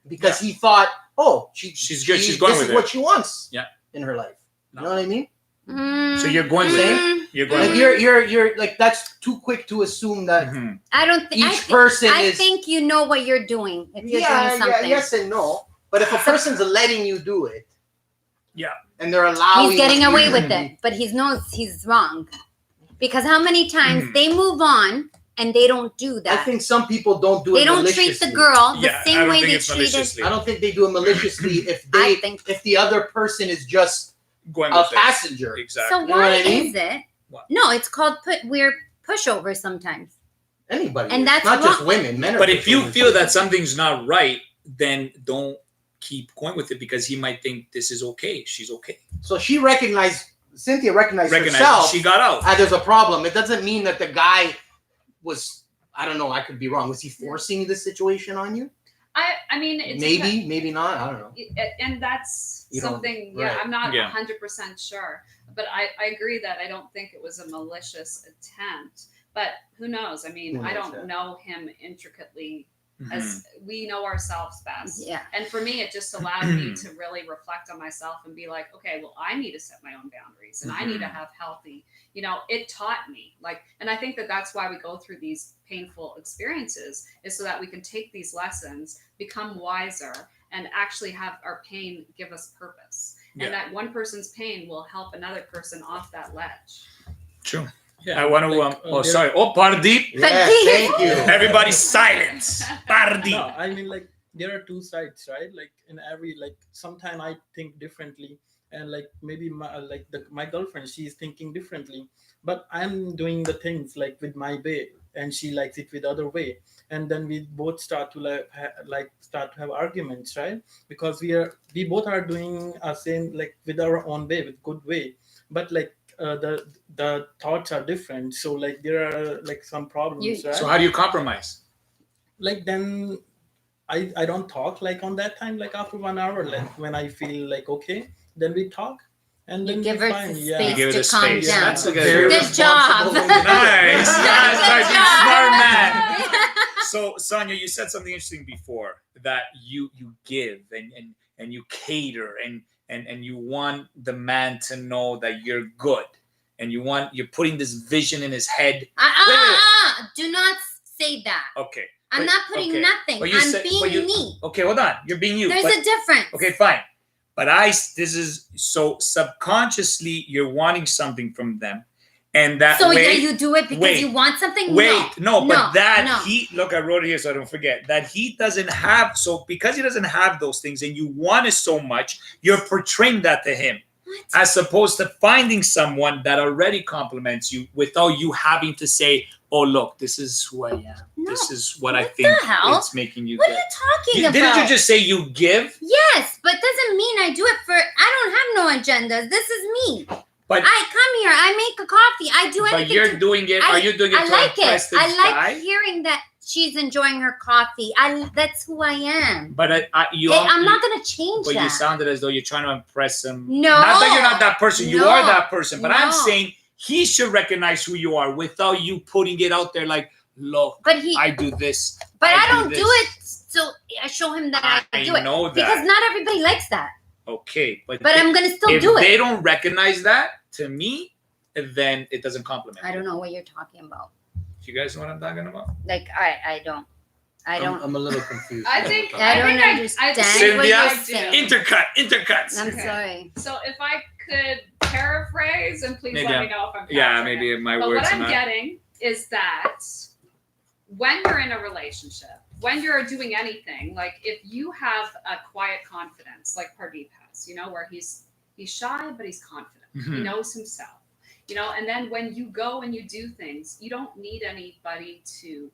Because he thought, oh, she's good. She's going with it. This is what she wants. Yeah. In her life. You know what I mean? So you're going with it. You're going. Like you're like that's too quick to assume that I don't think each person I is. think you know what you're doing if you're doing something. Yes and no. But if a person's letting you do it, yeah, and they're allowing, he's getting away with it, but he knows he's wrong. Because how many times they move on and they don't do that? I think some people don't do it. They don't treat the girl the same way they treated. I don't think they do it maliciously if the other person is just going a passenger. Exactly. So why is it? What? No, it's called we're pushovers sometimes. Anybody, and that's not just women. Men. But if you feel that something's not right, then don't keep going with it because he might think this is okay. She's okay. So Cynthia recognized herself. She got out. There's a problem. It doesn't mean that the guy was. I don't know. I could be wrong. Was he forcing the situation on you? I mean, it's maybe not. I don't know. And that's something. Yeah, I'm not 100% sure, but I agree that I don't think it was a malicious attempt. But who knows? I mean, I don't know him intricately as we know ourselves best. Yeah. And for me, it just allowed me to really reflect on myself and be like, okay, well, I need to set my own boundaries and I need to have healthy, it taught me and I think that that's why we go through these painful experiences is so that we can take these lessons, become wiser, and actually have our pain give us purpose. Yeah. And that one person's pain will help another person off that ledge. True. Yeah, I want to. Sorry. Pardi. Yes, thank you. Everybody, silence. Pardi. No, I mean, there are two sides, right? Like in every, sometimes I think differently, and maybe my girlfriend, she's thinking differently, but I'm doing the things with my way, and she likes it with other way, and then we both start to start to have arguments, right? Because we both are doing our same with our own way, with good way, but the thoughts are different, so there are some problems, right? So how do you compromise? Then I don't talk on that time, after 1 hour, when I feel okay, then we talk, and then give her fine. space to calm down. That's a good job. Nice. Smart man. So Sonia, you said something interesting before that you give and you cater and you want the man to know that you're good, and you're putting this vision in his head. Do not say that. Okay. I'm not putting nothing. I'm being me. Okay, hold on. You're being you. There's a difference. Okay, fine. But this is so subconsciously you're wanting something from them. And that you do it because you want something? Look, I wrote it here so I don't forget that he doesn't have, so because he doesn't have those things and you want it so much, you're portraying that to him. What? As opposed to finding someone that already compliments you without you having to say, oh, look, this is who I am. No. This is what I think it's making you What get. Are you talking about? Didn't you just say you give? Yes, but doesn't mean I do it I don't have no agendas. This is me. But I come here, I make a coffee, I do anything. But you're doing it. Are you doing it to impress this guy? I like hearing that she's enjoying her coffee. That's who I am. But I'm not going to change that. But you sounded as though you're trying to impress him. No. Not that you're not that person. You are that person. But I'm saying he should recognize who you are without you putting it out there look, I do this. But I don't do it, so I show him that I do it. I know that. Because not everybody likes that. Okay, but I'm going to still do it. If they don't recognize that, to me, then it doesn't compliment. I don't know what you're talking about. Do you guys know what I'm talking about? I don't. I'm a little confused. I don't understand. Cynthia, intercuts. I'm sorry. So if I could paraphrase, and please let me know if I'm maybe my but words what are I'm not. getting is that when you're in a relationship, when you're doing anything, if you have a quiet confidence, like Pardeep has, where he's shy, but he's confident. Mm-hmm. He knows himself, and then when you go and you do things, you don't need anybody to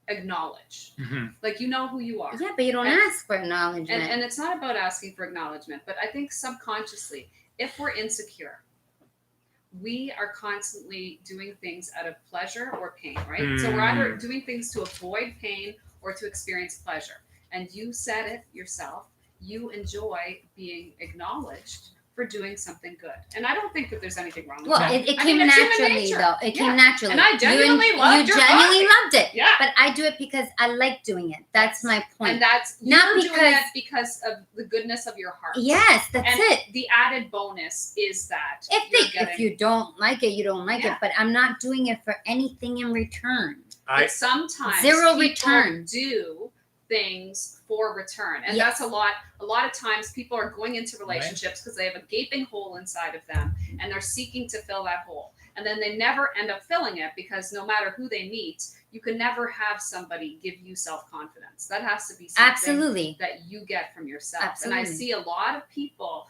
acknowledge. Mm-hmm. You know who you are. Yeah, but you don't ask for acknowledgement. And it's not about asking for acknowledgement, but I think subconsciously, if we're insecure, we are constantly doing things out of pleasure or pain, right? Mm. So we're either doing things to avoid pain or to experience pleasure. And you said it yourself, you enjoy being acknowledged for doing something good. And I don't think that there's anything wrong with Well, that. it I came mean, it's human naturally, nature. though. It came Yeah. naturally. And I genuinely loved you your genuinely body. loved it. Yeah. But I do it because I like doing it. That's my point. And that's Not you're doing because- it because of the goodness of your heart. Yes, that's and it. the added bonus is that If you don't like it, you don't like Yeah. it. But I'm not doing it for anything in return. but sometimes Zero people return. do things for return, and Yes. that's a lot of times people are going into relationships because they have a gaping hole inside of them and they're seeking to fill that hole, and then they never end up filling it because no matter who they meet, you can never have somebody give you self-confidence. That has to be something Absolutely. that you get from yourself. Absolutely. And I see a lot of people,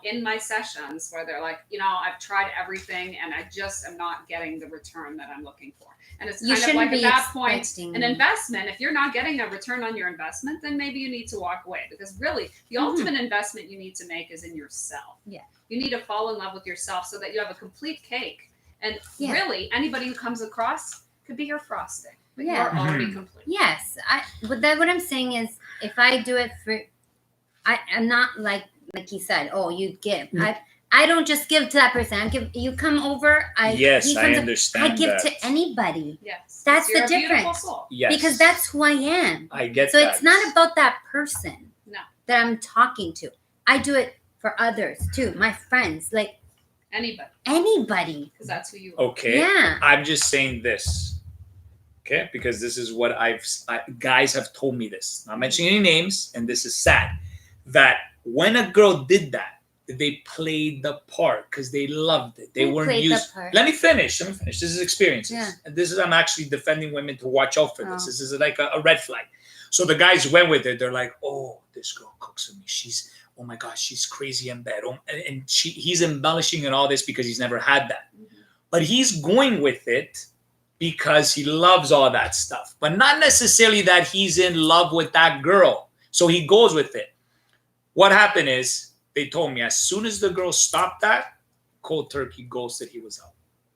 in my sessions where they're like, I've tried everything and I just am not getting the return that I'm looking for. And it's You kind of shouldn't like be at that point, expecting- an investment, if you're not getting a return on your investment, then maybe you need to walk away, because really the ultimate investment you need to make is in yourself. Yeah. You need to fall in love with yourself so that you have a complete cake. And Yeah. really anybody who comes across could be your frosting. But Yeah. you're already complete. Yes, what I'm saying is, if I do it for, I'm not like he said. Oh, you give. I don't just give to that person. I give. You come over. Yes, he I comes understand I give that. to anybody. Yes. That's You're the a beautiful difference. soul. Yes. Because that's who I am. I get So that. it's not about that person. No. That I'm talking to. I do it for others too. My friends, like anybody. Because that's who you are. Okay. Yeah. I'm just saying this. Okay, because this is what guys have told me this. Not mentioning any names, and this is sad. That when a girl did that, they played the part because they loved it. They weren't played the used. part. Let me finish. This is experiences. Yeah. And this is I'm actually defending women to watch out for this. Oh. This is like a red flag. So the guys went with it. They're like, oh, this girl cooks for me. Oh my gosh, she's crazy in bed. And he's embellishing and all this because he's never had that. Mm-hmm. But he's going with it because he loves all that stuff, but not necessarily that he's in love with that girl. So he goes with it. What happened is they told me as soon as the girl stopped that, cold turkey ghosted, he was out.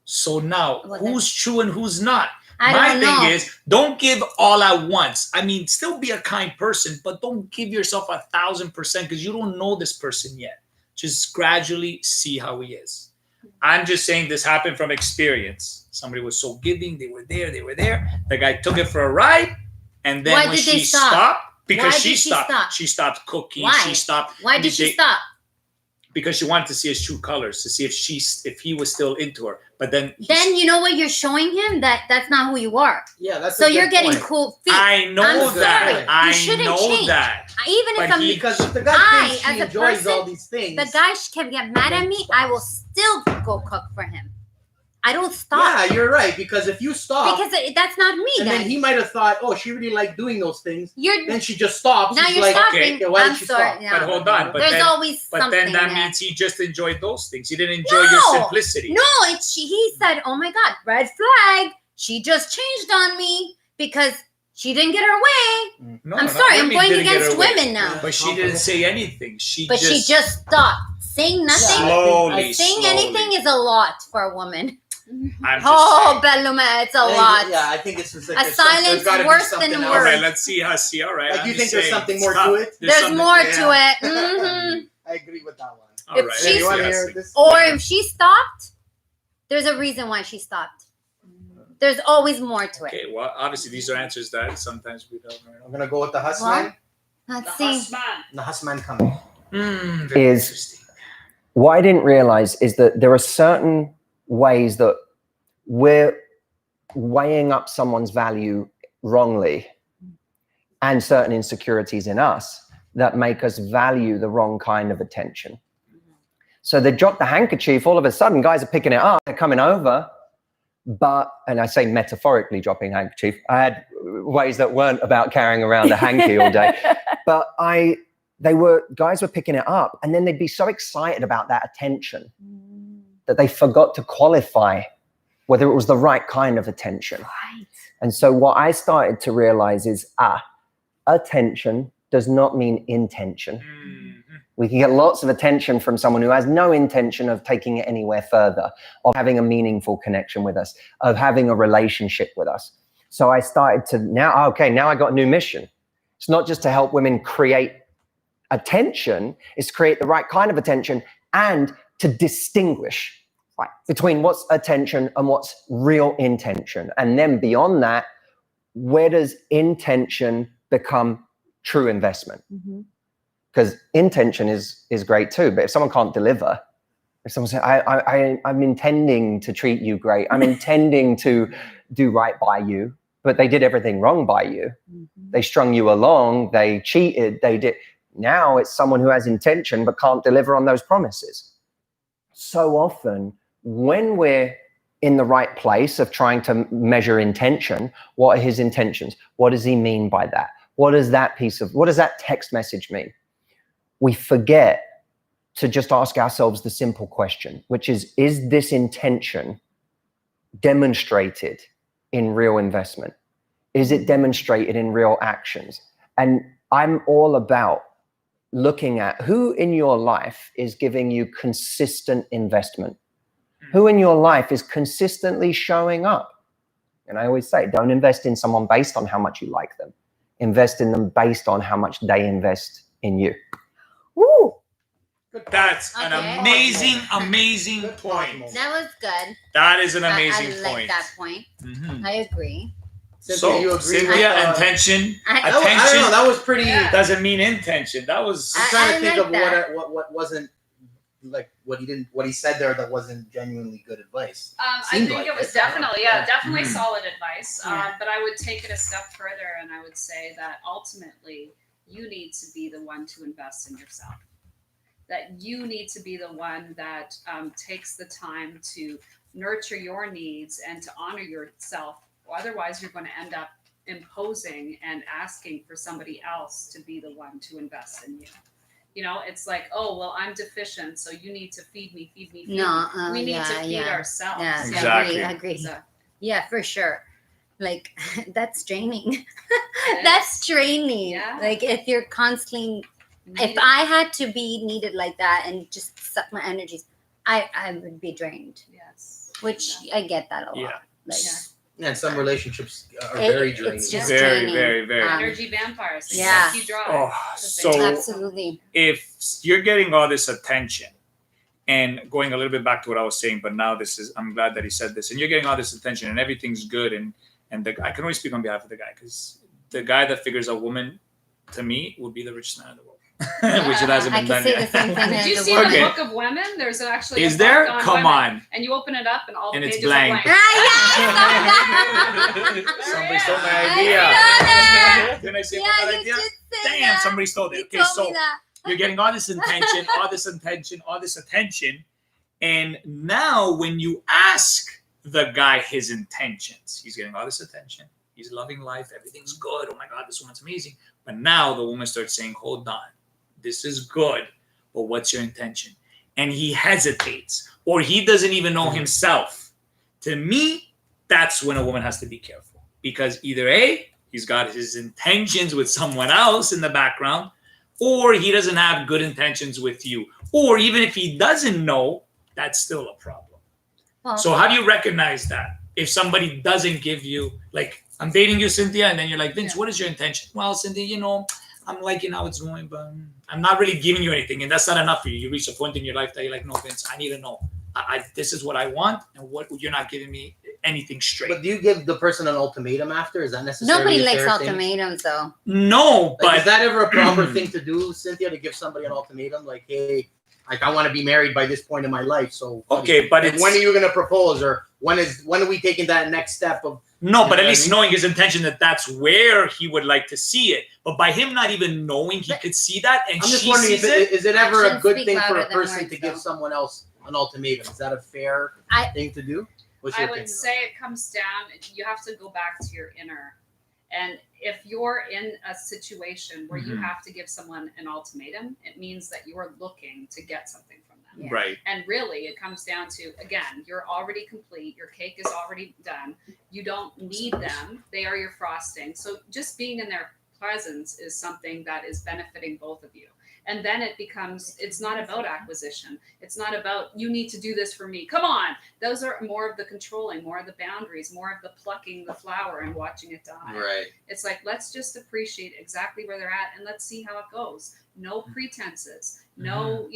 So now who's true and who's not? My thing is, don't give all at once. I mean, still be a kind person, but don't give yourself 1,000% because you don't know this person yet. Just gradually see how he is. I'm just saying this happened from experience. Somebody was so giving. They were there. The guy took it for a ride. And then Why when did she they stop? stopped, because Why she did she stopped. stop? She stopped cooking. Why? She stopped. Why did she stop? Because she wanted to see his true colors, to see if he was still into her. But then you know what you're showing him? That's not who you are. Yeah, that's so a good you're getting point. cold feet. I know I'm that. sorry. I You shouldn't know change. that. Even if But I'm Because if the guy thinks as she a enjoys person, all these things. the guy can get mad at me, I will still go cook for him. I don't stop. Yeah, you're right. Because if you stop, Because that's not me. and then he might have thought, oh, she really liked doing those things. Then she just stops. Now He's you're like, stopping. okay, yeah, why I'm did she sorry. stop? No. But hold on. There's always But something then that there. means he just enjoyed those things. He didn't enjoy your simplicity. No, he said, oh my God, red flag. She just changed on me because she didn't get her way. No, I'm no, sorry, what do I'm you mean going didn't get against her way? women now. But she didn't say anything. She just stopped. Saying nothing. Slowly, Saying slowly. anything is a lot for a woman. I'm just Oh, saying. Belluma, it's a lot. Yeah, I think it's just like A silence worse than All words. right, let's see, Hussey. All right. Like, I'm you just think there's saying, something more stop. to it? There's something- more yeah. to it. Mhm. I agree with that one. All If right. she's- You want to Yes. hear this? Or if she stopped, there's a reason why she stopped. There's always more to it. Okay, well, obviously, these are answers that sometimes we don't I'm know. gonna go with the What? husband. Let's see. The husband coming. Very Is- interesting. What I didn't realize is that there are certain ways that we're weighing up someone's value wrongly and certain insecurities in us that make us value the wrong kind of attention. So they drop the handkerchief, all of a sudden guys are picking it up, they're coming over, and I say metaphorically dropping handkerchief, I had ways that weren't about carrying around a hanky all day, but guys were picking it up, and then they'd be so excited about that attention that they forgot to qualify whether it was the right kind of attention. Right. And so what I started to realize is, attention does not mean intention. We can get lots of attention from someone who has no intention of taking it anywhere further, of having a meaningful connection with us, of having a relationship with us. So I started to now I got a new mission. It's not just to help women create attention, it's to create the right kind of attention and to distinguish between what's attention and what's real intention. And then beyond that, where does intention become true investment? Because intention is great too, but if someone can't deliver, if someone says, I'm intending to treat you great, I'm intending to do right by you, but they did everything wrong by you. They strung you along, they cheated, they did. Now it's someone who has intention but can't deliver on those promises. So often, when we're in the right place of trying to measure intention, what are his intentions? What does he mean by that? What does that text message mean? We forget to just ask ourselves the simple question, which is this intention demonstrated in real investment? Is it demonstrated in real actions? And I'm all about looking at who in your life is giving you consistent investment. Who in your life is consistently showing up? And I always say, don't invest in someone based on how much you like them. Invest in them based on how much they invest in you. Woo! That's an amazing point. That was good. That is an amazing point. I like that point. I agree. Cynthia, you agree Cynthia, intention. I don't know. That was pretty. Doesn't mean intention. That was. I'm trying to think of what wasn't like what he said there that wasn't genuinely good advice. I think it was definitely solid advice. But I would take it a step further, and I would say that ultimately you need to be the one to invest in yourself. That you need to be the one that takes the time to nurture your needs and to honor yourself. Otherwise, you're going to end up imposing and asking for somebody else to be the one to invest in you. You know, it's like, oh, well, I'm deficient, so you need to feed me. No, we need to feed ourselves. Yeah, exactly. I agree. Yeah, for sure. Like, that's draining. That's draining. Yeah. Like, if you're constantly... If I had to be needed like that and just suck my energies, I would be drained. Yes. Which I get that a lot. Yeah. Like, and some relationships are very draining. It's just very, draining. very, very. Energy vampires. They Yeah. suck you dry. Oh, so absolutely. If you're getting all this attention, and going a little bit back to what I was saying, but now I'm glad that he said this, and you're getting all this attention and everything's good, and I can only speak on behalf of the guy, because the guy that figures a woman, to me, would be the richest man in the world. Which it hasn't been done yet. Did you see the Book of Women? There's actually is there? Come women, on. and you open it up and all the it's pages blank. are blank. Somebody stole my idea. Didn't I say that idea? Damn, somebody stole it. Okay, so you're getting all this attention, and now when you ask the guy his intentions, he's getting all this attention. He's loving life. Everything's good. Oh my God, this woman's amazing. But now the woman starts saying, hold on. This is good, but what's your intention? And he hesitates, or he doesn't even know himself. To me, that's when a woman has to be careful, because either A, he's got his intentions with someone else in the background, or he doesn't have good intentions with you. Or even if he doesn't know, that's still a problem. Well, so how do you recognize that? If somebody doesn't give you, like, I'm dating you, Cynthia, and then you're like, Vince, what is your intention? Well, Cynthia, I'm liking how it's going, but I'm not really giving you anything, and that's not enough for you. You reach a point in your life that you're like, no, Vince, I need to know. This is what I want, and what you're not giving me anything straight. But do you give the person an ultimatum after? Is that necessarily nobody likes ultimatums, though? No, but is that ever a proper thing to do, Cynthia, to give somebody an ultimatum? Like, hey, I want to be married by this point in my life, so okay, but when are you going to propose, or when are we taking that next step of? No, but at least knowing his intention that that's where he would like to see it. But by him not even knowing, he could see that, and I'm just she wondering, sees it. Is it ever a good thing for a person to give someone else an ultimatum? Is that a fair thing to do? I would say it comes down, you have to go back to your inner. And if you're in a situation where you have to give someone an ultimatum, it means that you're looking to get something from them. Yeah. Right. And really, it comes down to, again, you're already complete. Your cake is already done. You don't need them. They are your frosting. So just being in their presence is something that is benefiting both of you. And then it becomes, it's not about acquisition. It's not about, you need to do this for me. Come on. Those are more of the controlling, more of the boundaries, more of the plucking the flower and watching it die. Right. It's like, let's just appreciate exactly where they're at and let's see how it goes. No pretenses. No,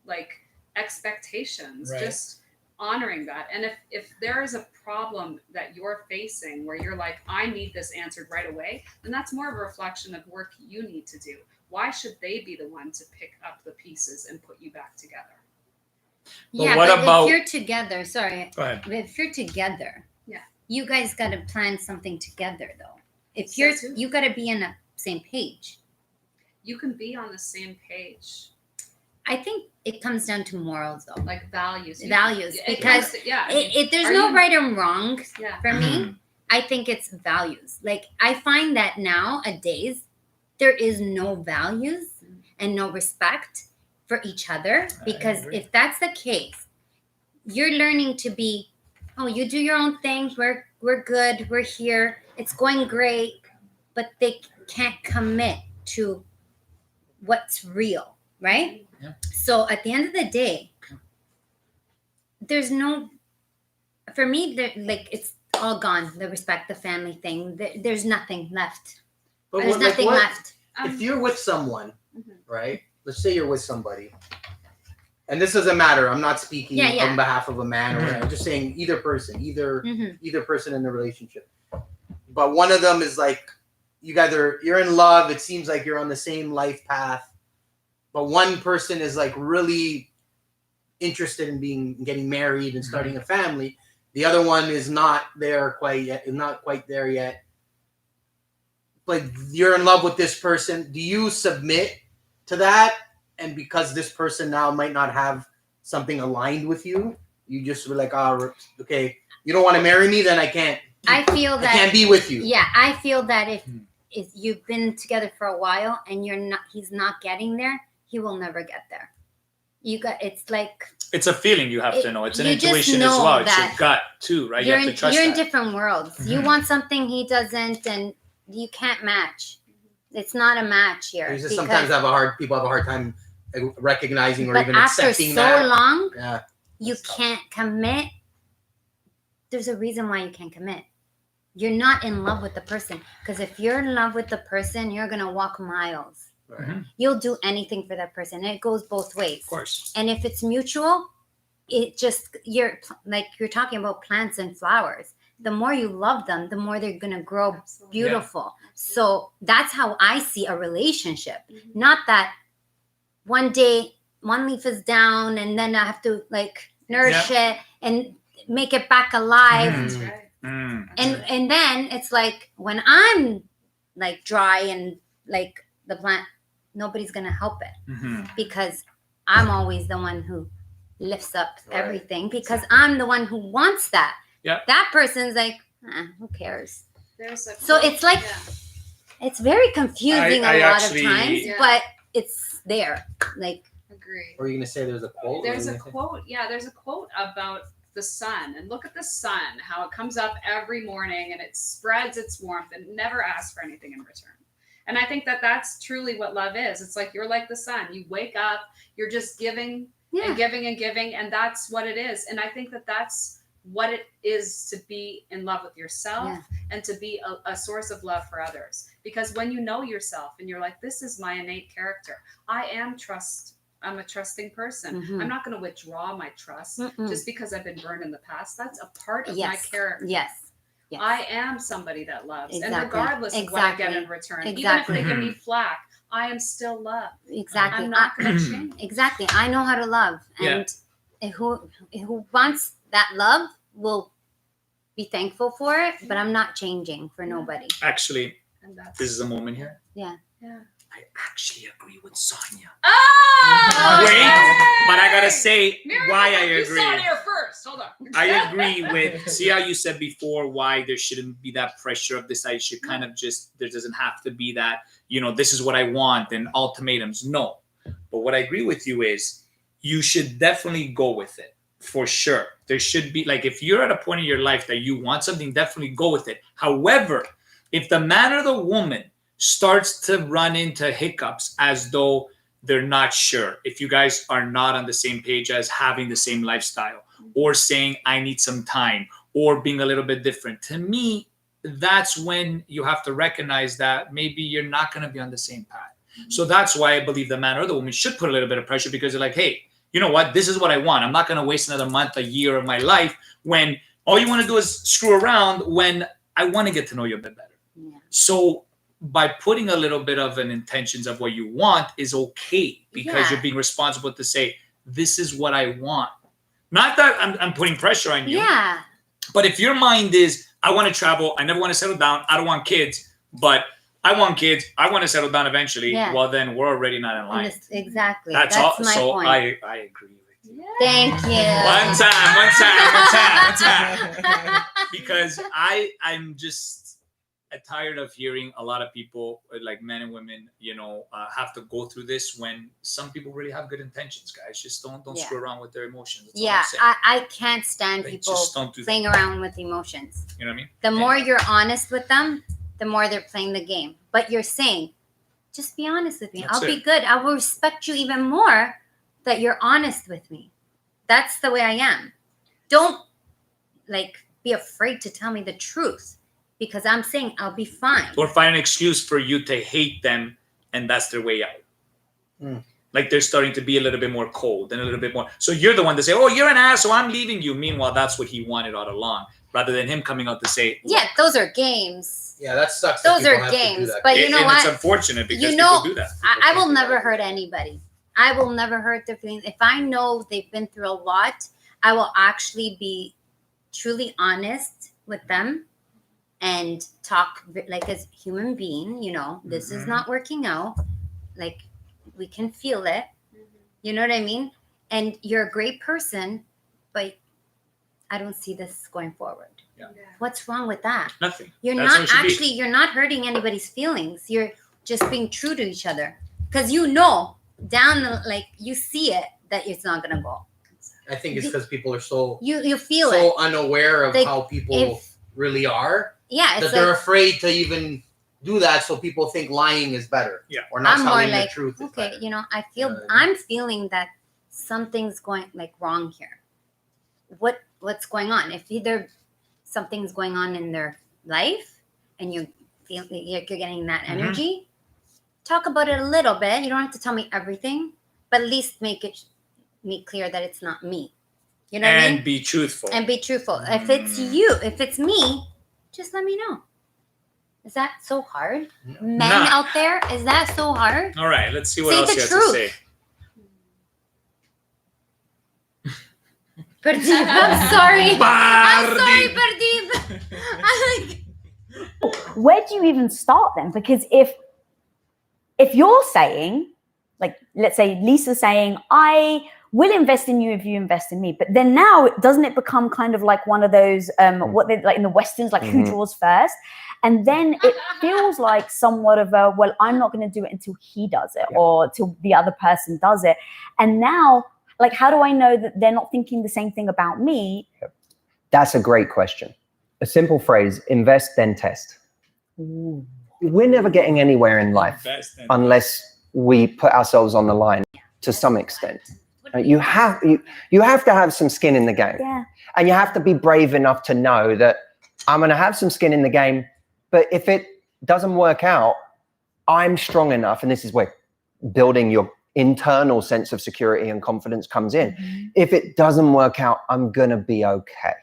like expectations, Right. just honoring that. And if there is a problem that you're facing where you're like, I need this answered right away, then that's more of a reflection of work you need to do. Why should they be the one to pick up the pieces and put you back together? Yeah, what but about- if you're together, sorry, Go ahead. if you're together, Yeah. you guys got to plan something together, though. If So you're, too. you got to be on the same page. You can be on the same page, I think it comes down to morals, though. like values. Values, It because has to- yeah, There's are no you- right and wrong yeah. for me. I think it's values. Like, I find that nowadays there is no values and no respect for each other, because agree. if that's the case, you're learning to be, oh, you do your own thing, we're good, we're here, it's going great, but they can't commit to what's real, right? Yeah. So at the end of the day, there's no, for me, like, it's all gone, the respect, the family thing. There's nothing left. But There's what, like, nothing what left. if you're with someone, Mhm. right? Let's say you're with somebody, and this doesn't matter. I'm not speaking Yeah, yeah. on behalf of a man or whatever. I'm just saying either person, Mhm. either person in the relationship. But one of them is like, you're in love. It seems like you're on the same life path, but one person is like really interested in getting married and starting a family. The other one is not there quite yet. Not quite there yet. But you're in love with this person. Do you submit to that? And because this person now might not have something aligned with you, you just were like, oh, okay, you don't want to marry me, then I can't. I feel I that, can't be with you. yeah, I feel that if you've been together for a while and he's not getting there, he will never get there. It's like, It's a feeling you have to know. It's an you just intuition as know well. It's your that gut too, right? You you're have to trust in that. different worlds. You Mhm. want something he doesn't, and you can't match. It's not a match here. You just because- sometimes people have a hard time recognizing or but even after accepting so that. long, Yeah. you can't commit. There's a reason why you can't commit. You're not in love with the person, because if you're in love with the person, you're gonna walk miles. Right. Mhm. You'll do anything for that person, and it goes both ways. Of course. And if it's mutual, it just, you're talking about plants and flowers. The more you love them, the more they're gonna grow Absolutely. beautiful. So that's how I see a relationship. Mhm. Not that one day one leaf is down and then I have to like nourish it and make it back alive. Mhm. That's right. Mm. And then it's like when I'm like dry and like the plant, nobody's gonna help it, Mhm. because I'm always the one who lifts up Right. everything, because I'm the one who wants that. Yeah. That person's like, who cares? There's a So quote- it's like- yeah, It's very confusing I a lot actually- of times, Yeah. but it's there. Like, agree. Or are you gonna say there's a quote? There's Or a you gonna say- quote. Yeah, there's a quote about the sun, and look at the sun, how it comes up every morning and it spreads its warmth and never asks for anything in return. And I think that that's truly what love is. It's like you're like the sun. You wake up, you're just giving yeah. and giving and giving, and that's what it is. And I think that that's what it is to be in love with yourself Yeah. and to be a source of love for others. Because when you know yourself and you're like, this is my innate character, I'm a trusting person. Mhm. I'm not going to withdraw my trust Mm-mm. just because I've been burned in the past. That's a part of my Yes. character. Yes. Yes. I am somebody that loves, and Exactly. regardless of what I get in Exactly. return, even if Exactly. they give me flack, I am still loved. Exactly. I'm not going to change. Exactly. I know how to love, Yeah. and who wants that love will be thankful for it. But I'm not changing for nobody. Actually, And that's this is a moment here. Yeah. I actually agree with Sonia. Oh, Wait, but I gotta say Miriam, why I you saw it agree. here first. Hold on. I agree with, see how you said before why there shouldn't be that pressure of this. I should kind of just, there doesn't have to be that, this is what I want and ultimatums. No. But what I agree with you is you should definitely go with it for sure. There should be, like, if you're at a point in your life that you want something, definitely go with it. However, if the man or the woman starts to run into hiccups as though they're not sure, if you guys are not on the same page as having the same lifestyle, or saying I need some time, or being a little bit different, to me, that's when you have to recognize that maybe you're not going to be on the same path. So that's why I believe the man or the woman should put a little bit of pressure, because they're like, hey, you know what, this is what I want. I'm not going to waste another month, a year of my life when all you want to do is screw around when I want to get to know you a bit better. Yeah. So by putting a little bit of an intentions of what you want is okay, because you're being responsible to say, this is what I want. Not that I'm putting pressure on you. Yeah. But if your mind is, I want to travel, I never want to settle down, I don't want kids, but I want kids, I want to settle down eventually, well, then we're already not in line. Exactly. That's all. My so point. I agree with you. Yeah. Thank you. One time. Because I'm just tired of hearing a lot of people, like men and women, have to go through this when some people really have good intentions, guys. Just don't screw around with their emotions. That's I can't stand people playing around with emotions. You know what I mean? The more you're honest with them, the more they're playing the game. But you're saying, just be honest with me. I'll be good. I will respect you even more that you're honest with me. That's the way I am. Don't be afraid to tell me the truth, because I'm saying I'll be fine. Or find an excuse for you to hate them, and that's their way out. Like they're starting to be a little bit more cold and a little bit more. So you're the one to say, oh, you're an asshole, I'm leaving you. Meanwhile, that's what he wanted all along, rather than him coming out to say, yeah, those are games. Yeah, that sucks. Those are games. But you know what? It's unfortunate because people do that. I will never hurt anybody. I will never hurt their feelings. If I know they've been through a lot, I will actually be truly honest with them and talk like as human being, this is not working out. Like, we can feel it. You know what I mean? And you're a great person, but I don't see this going forward. Yeah. What's wrong with that? Nothing. You're not hurting anybody's feelings. You're just being true to each other. Because you see it that it's not going to go. I think it's because people are so you feel so unaware of how people really are. Yeah, that they're afraid to even do that, so people think lying is better. Yeah, or not telling the truth. Okay, I feel I'm feeling that something's going wrong here. What's going on? If either something's going on in their life, and you feel you're getting that energy, talk about it a little bit. You don't have to tell me everything, but at least make clear that it's not me. You know what I mean? And be truthful. If it's you, if it's me, just let me know. Is that so hard? Men out there, is that so hard? All right, let's see what else you have to say. Pardeep, I'm sorry. Pardeep. Where do you even start then? Because if you're saying, like, let's say Lisa's saying, I will invest in you if you invest in me, but then now doesn't it become kind of like one of those what they like in the Westerns, like who draws first? And then it feels like somewhat of a, well, I'm not going to do it until he does it or till the other person does it. And now, like, how do I know that they're not thinking the same thing about me? That's a great question. A simple phrase: invest, then test. Ooh. We're never getting anywhere in life unless we put ourselves on the line to some extent. You have to have some skin in the game. Yeah. And you have to be brave enough to know that I'm going to have some skin in the game, but if it doesn't work out, I'm strong enough, and this is where building your internal sense of security and confidence comes in. If it doesn't work out, I'm going to be okay.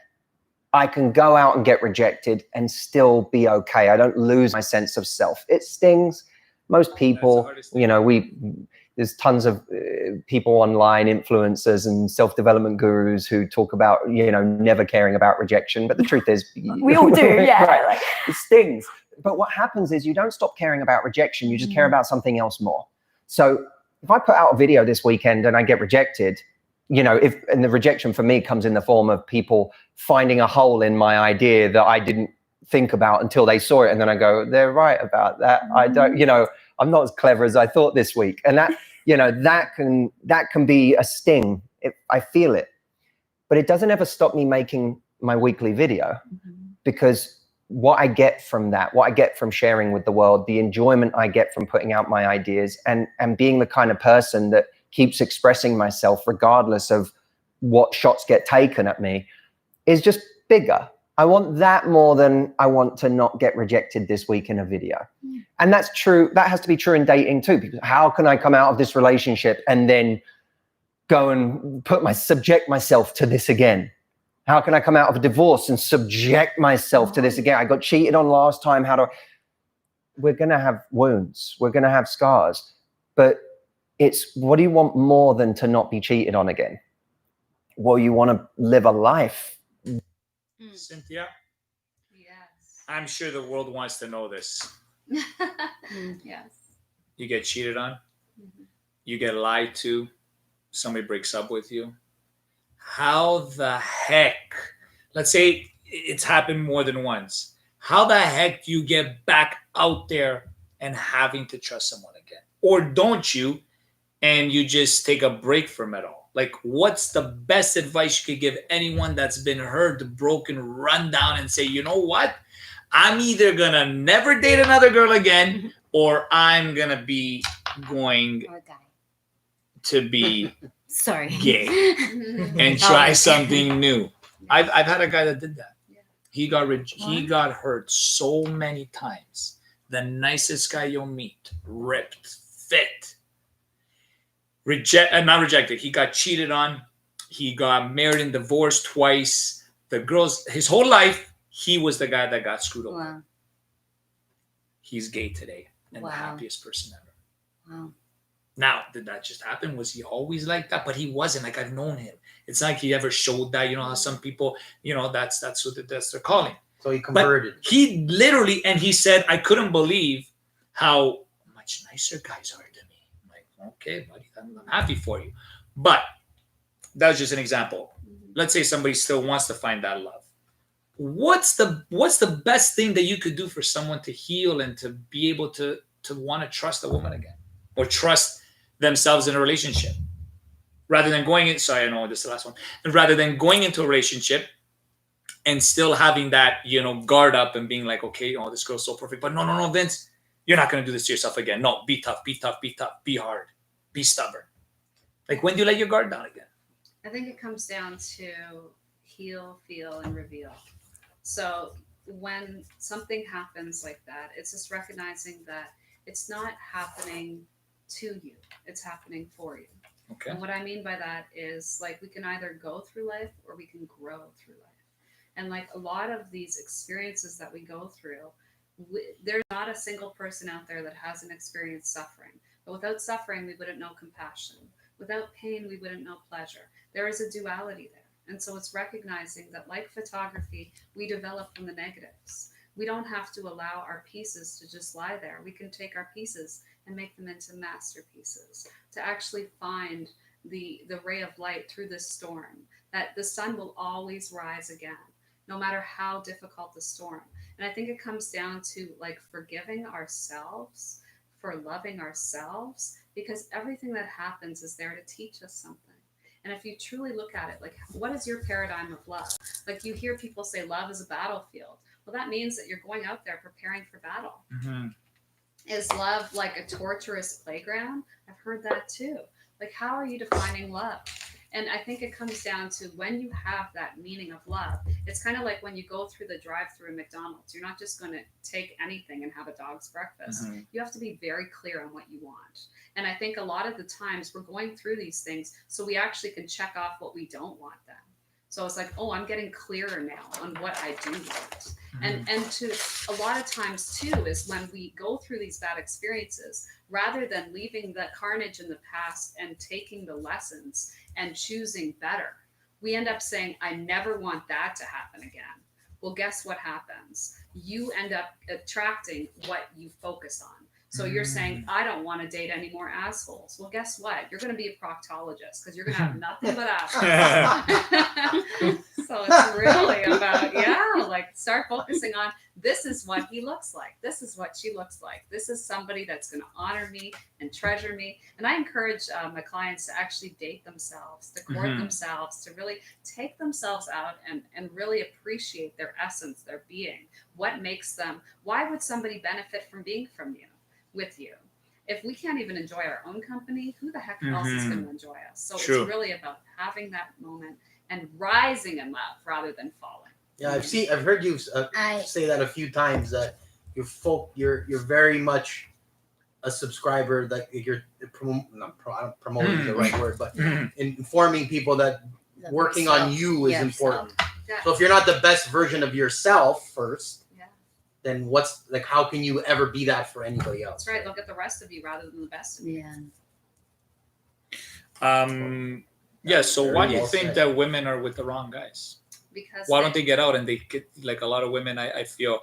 I can go out and get rejected and still be okay. I don't lose my sense of self. It stings. Most people, there's tons of people online, influencers and self-development gurus who talk about, never caring about rejection. But the truth is, we all do, yeah. Right, it stings. But what happens is you don't stop caring about rejection. You just care about something else more. So if I put out a video this weekend and I get rejected, and the rejection for me comes in the form of people finding a hole in my idea that I didn't think about until they saw it. And then I go, they're right about that. I don't, I'm not as clever as I thought this week. And that, that can be a sting. I feel it, but it doesn't ever stop me making my weekly video, because what I get from that, what I get from sharing with the world, the enjoyment I get from putting out my ideas and being the kind of person that keeps expressing myself regardless of what shots get taken at me, is just bigger. I want that more than I want to not get rejected this week in a video. And that's true. That has to be true in dating too, because how can I come out of this relationship and then go and subject myself to this again? How can I come out of a divorce and subject myself to this again? I got cheated on last time. We're going to have wounds. We're going to have scars. But it's, what do you want more than to not be cheated on again? Well, you want to live a life. Cynthia? Yes. I'm sure the world wants to know this. Yes. You get cheated on. Mm-hmm. You get lied to. Somebody breaks up with you. How the heck, let's say it's happened more than once. How the heck do you get back out there and having to trust someone again? Or don't you, and you just take a break from it all? Like, what's the best advice you could give anyone that's been hurt, broken, run down, and say, you know what? I'm either going to never date another girl again, or I'm going to be going to be gay and try something new. I've had a guy that did that. He got hurt so many times. The nicest guy you'll meet, ripped, fit, not rejected. He got cheated on. He got married and divorced twice. The girls, his whole life, he was the guy that got screwed over. Wow. He's gay today and Wow. the happiest person ever. Wow. Now, did that just happen? Was he always like that? But he wasn't. Like, I've known him. It's not like he ever showed that. You know how some people, you know, that's that's their calling. So he converted. But he literally, and he said, I couldn't believe how much nicer guys are to me. I'm like, okay, buddy, I'm happy for you. But that was just an example. Let's say somebody still wants to find that love. What's the best thing that you could do for someone to heal and to be able to want to trust a woman again, or trust themselves in a relationship, rather than going in? Sorry, I know this is the last one. And rather than going into a relationship and still having that, you know, guard up and being like, okay, oh, this girl's so perfect, but no, Vince, you're not going to do this to yourself again. No, be tough, be hard, be stubborn. Like, when do you let your guard down again? I think it comes down to heal, feel, and reveal. So when something happens like that, it's just recognizing that it's not happening to you, it's happening for you. Okay. And what I mean by that is, like, we can either go through life or we can grow through life. And like a lot of these experiences that we go through, there's not a single person out there that hasn't experienced suffering. But without suffering, we wouldn't know compassion. Without pain, we wouldn't know pleasure. There is a duality there. And so it's recognizing that, like photography, we develop from the negatives. We don't have to allow our pieces to just lie there. We can take our pieces and make them into masterpieces, to actually find the ray of light through this storm, that the sun will always rise again, no matter how difficult the storm. And I think it comes down to, like, forgiving ourselves, for loving ourselves, because everything that happens is there to teach us something. And if you truly look at it, like, what is your paradigm of love? Like, you hear people say love is a battlefield. Well, that means that you're going out there preparing for battle. Mm-hmm. Is love like a torturous playground? I've heard that too. Like, how are you defining love? And I think it comes down to, when you have that meaning of love, it's kind of like when you go through the drive-through at McDonald's. You're not just going to take anything and have a dog's breakfast. Mm-hmm. You have to be very clear on what you want. And I think a lot of the times we're going through these things so we actually can check off what we don't want then. So it's like, oh, I'm getting clearer now on what I do want. Mm-hmm. And to a lot of times too is when we go through these bad experiences, rather than leaving the carnage in the past and taking the lessons and choosing better, we end up saying, I never want that to happen again. Well, guess what happens? You end up attracting what you focus on. So you're saying, I don't want to date any more assholes. Well, guess what? You're going to be a proctologist, because you're going to have nothing but assholes. So it's really about, like, start focusing on, this is what he looks like. This is what she looks like. This is somebody that's going to honor me and treasure me. And I encourage my clients to actually date themselves, to court themselves, to really take themselves out and really appreciate their essence, their being. What makes them, why would somebody benefit from being with you? If we can't even enjoy our own company, who the heck else is going to enjoy us? So True. It's really about having that moment and rising in love rather than falling. Yeah, I've heard you say that a few times, that you're very much a subscriber that you're promoting the right word, but informing people that working on you is important. Yeah. So if you're not the best version of yourself first, then what's like? How can you ever be that for anybody else? That's right. Look at the rest of you rather than the best of you. Yeah. So why do you think that women are with the wrong guys? Because why don't they get out and they get like a lot of women? I feel,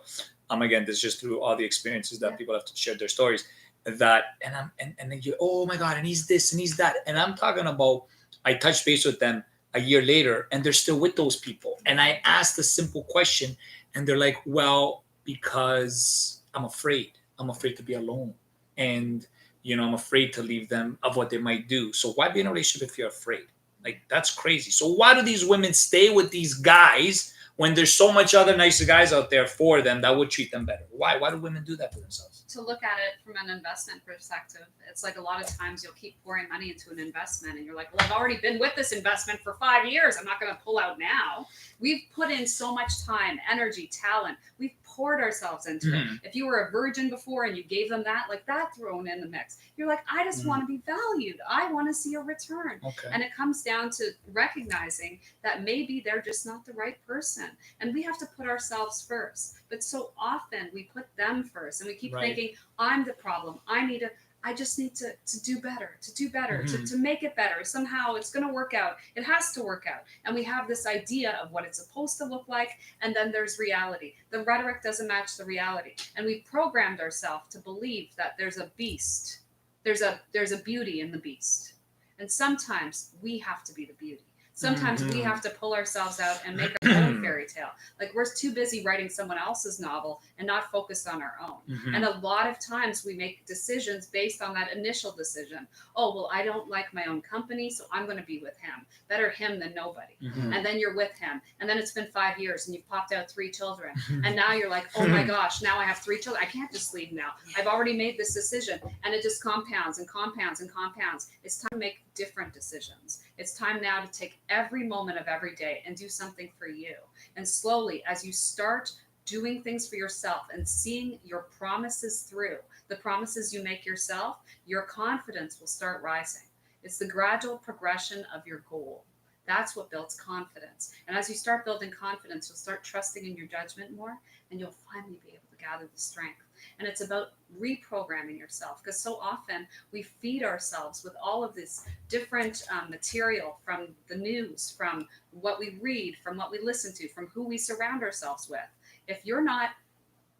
again, this is just through all the experiences that people have to share their stories. That and then you, oh my God, and he's this and he's that, and I'm talking about. I touched base with them a year later, and they're still with those people. And I asked a simple question, and they're like, "Well, because I'm afraid. I'm afraid to be alone, and I'm afraid to leave them of what they might do. So why be in a relationship if you're afraid? Like that's crazy. So why do these women stay with these guys when there's so much other nicer guys out there for them that would treat them better? Why? Why do women do that to themselves? To look at it from an investment perspective, it's like a lot of times you'll keep pouring money into an investment and you're like, well, I've already been with this investment for 5 years. I'm not going to pull out now. We've put in so much time, energy, talent. We've poured ourselves into it. If you were a virgin before and you gave them that, like that thrown in the mix, you're like, I just want to be valued. I want to see a return. Okay. And it comes down to recognizing that maybe they're just not the right person. And we have to put ourselves first. But so often we put them first and we keep thinking, I'm the problem. I just need to do better, to make it better. Somehow it's going to work out. It has to work out. And we have this idea of what it's supposed to look like. And then there's reality. The rhetoric doesn't match the reality. And we've programmed ourselves to believe that there's a beast. There's a beauty in the beast. And sometimes we have to be the beauty. Sometimes we have to pull ourselves out and make our own fairy tale. Like we're too busy writing someone else's novel and not focused on our own. And a lot of times we make decisions based on that initial decision. Oh, well, I don't like my own company, so I'm going to be with him. Better him than nobody. And then you're with him. And then it's been 5 years and you've popped out 3 children. And now you're like, oh my gosh, now I have 3 children. I can't just leave now. I've already made this decision. And it just compounds and compounds and compounds. It's time to make different decisions. It's time now to take every moment of every day and do something for you. And slowly, as you start doing things for yourself and seeing your promises through, the promises you make yourself, your confidence will start rising. It's the gradual progression of your goal. That's what builds confidence. And as you start building confidence, you'll start trusting in your judgment more, and you'll finally be able to gather the strength. And it's about reprogramming yourself, because so often we feed ourselves with all of this different material from the news, from what we read, from what we listen to, from who we surround ourselves with. If you're not,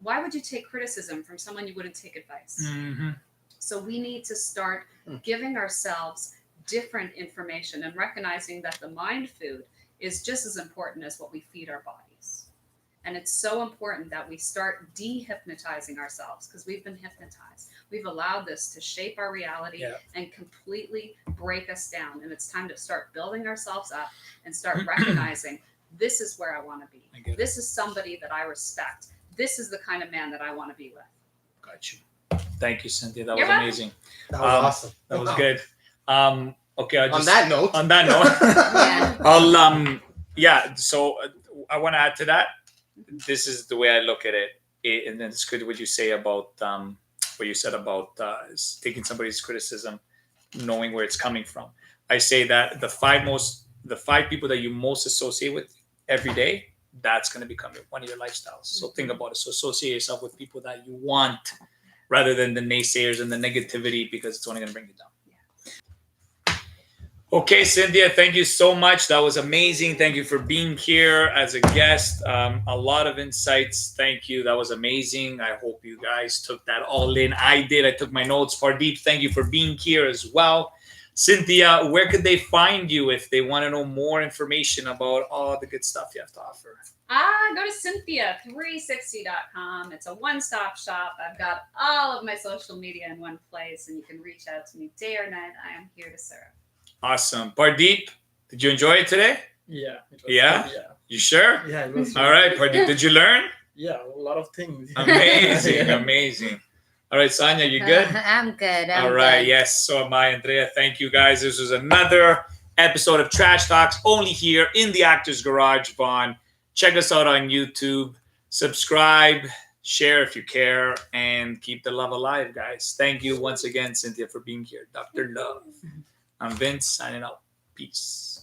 why would you take criticism from someone you wouldn't take advice? So we need to start giving ourselves different information and recognizing that the mind food is just as important as what we feed our bodies. And it's so important that we start dehypnotizing ourselves, because we've been hypnotized. We've allowed this to shape our reality and completely break us down. And it's time to start building ourselves up and start recognizing this is where I want to be. This is somebody that I respect. This is the kind of man that I want to be with. Got you. Thank you, Cynthia. That was amazing. That was awesome. That was good. Okay. On that note, I'll so I want to add to that. This is the way I look at it, and then it's good what you say about what you said about taking somebody's criticism, knowing where it's coming from. I say that the 5 people that you most associate with every day, that's going to become one of your lifestyles. So think about it. So associate yourself with people that you want, rather than the naysayers and the negativity, because it's only going to bring you down. Okay, Cynthia, thank you so much. That was amazing. Thank you for being here as a guest. A lot of insights. Thank you. That was amazing. I hope you guys took that all in. I did. I took my notes. Pardeep, thank you for being here as well. Cynthia, where could they find you if they want to know more information about all the good stuff you have to offer? Go to Cynthia360.com. It's a one-stop shop. I've got all of my social media in one place, and you can reach out to me day or night. I am here to serve. Awesome. Pardeep, did you enjoy it today? Yeah. It was Good, yeah. You sure? Yeah, it was. All right, Pardeep, did you learn? Yeah, a lot of things. Amazing, amazing. All right, Sonia, you good? I'm good. All right, yes. So am I, Andrea. Thank you, guys. This was another episode of Trash Talks, only here in the Actors Garage, Vaughn. Check us out on YouTube. Subscribe, share if you care, and keep the love alive, guys. Thank you once again, Cynthia, for being here. Dr. Love. I'm Vince, signing out. Peace.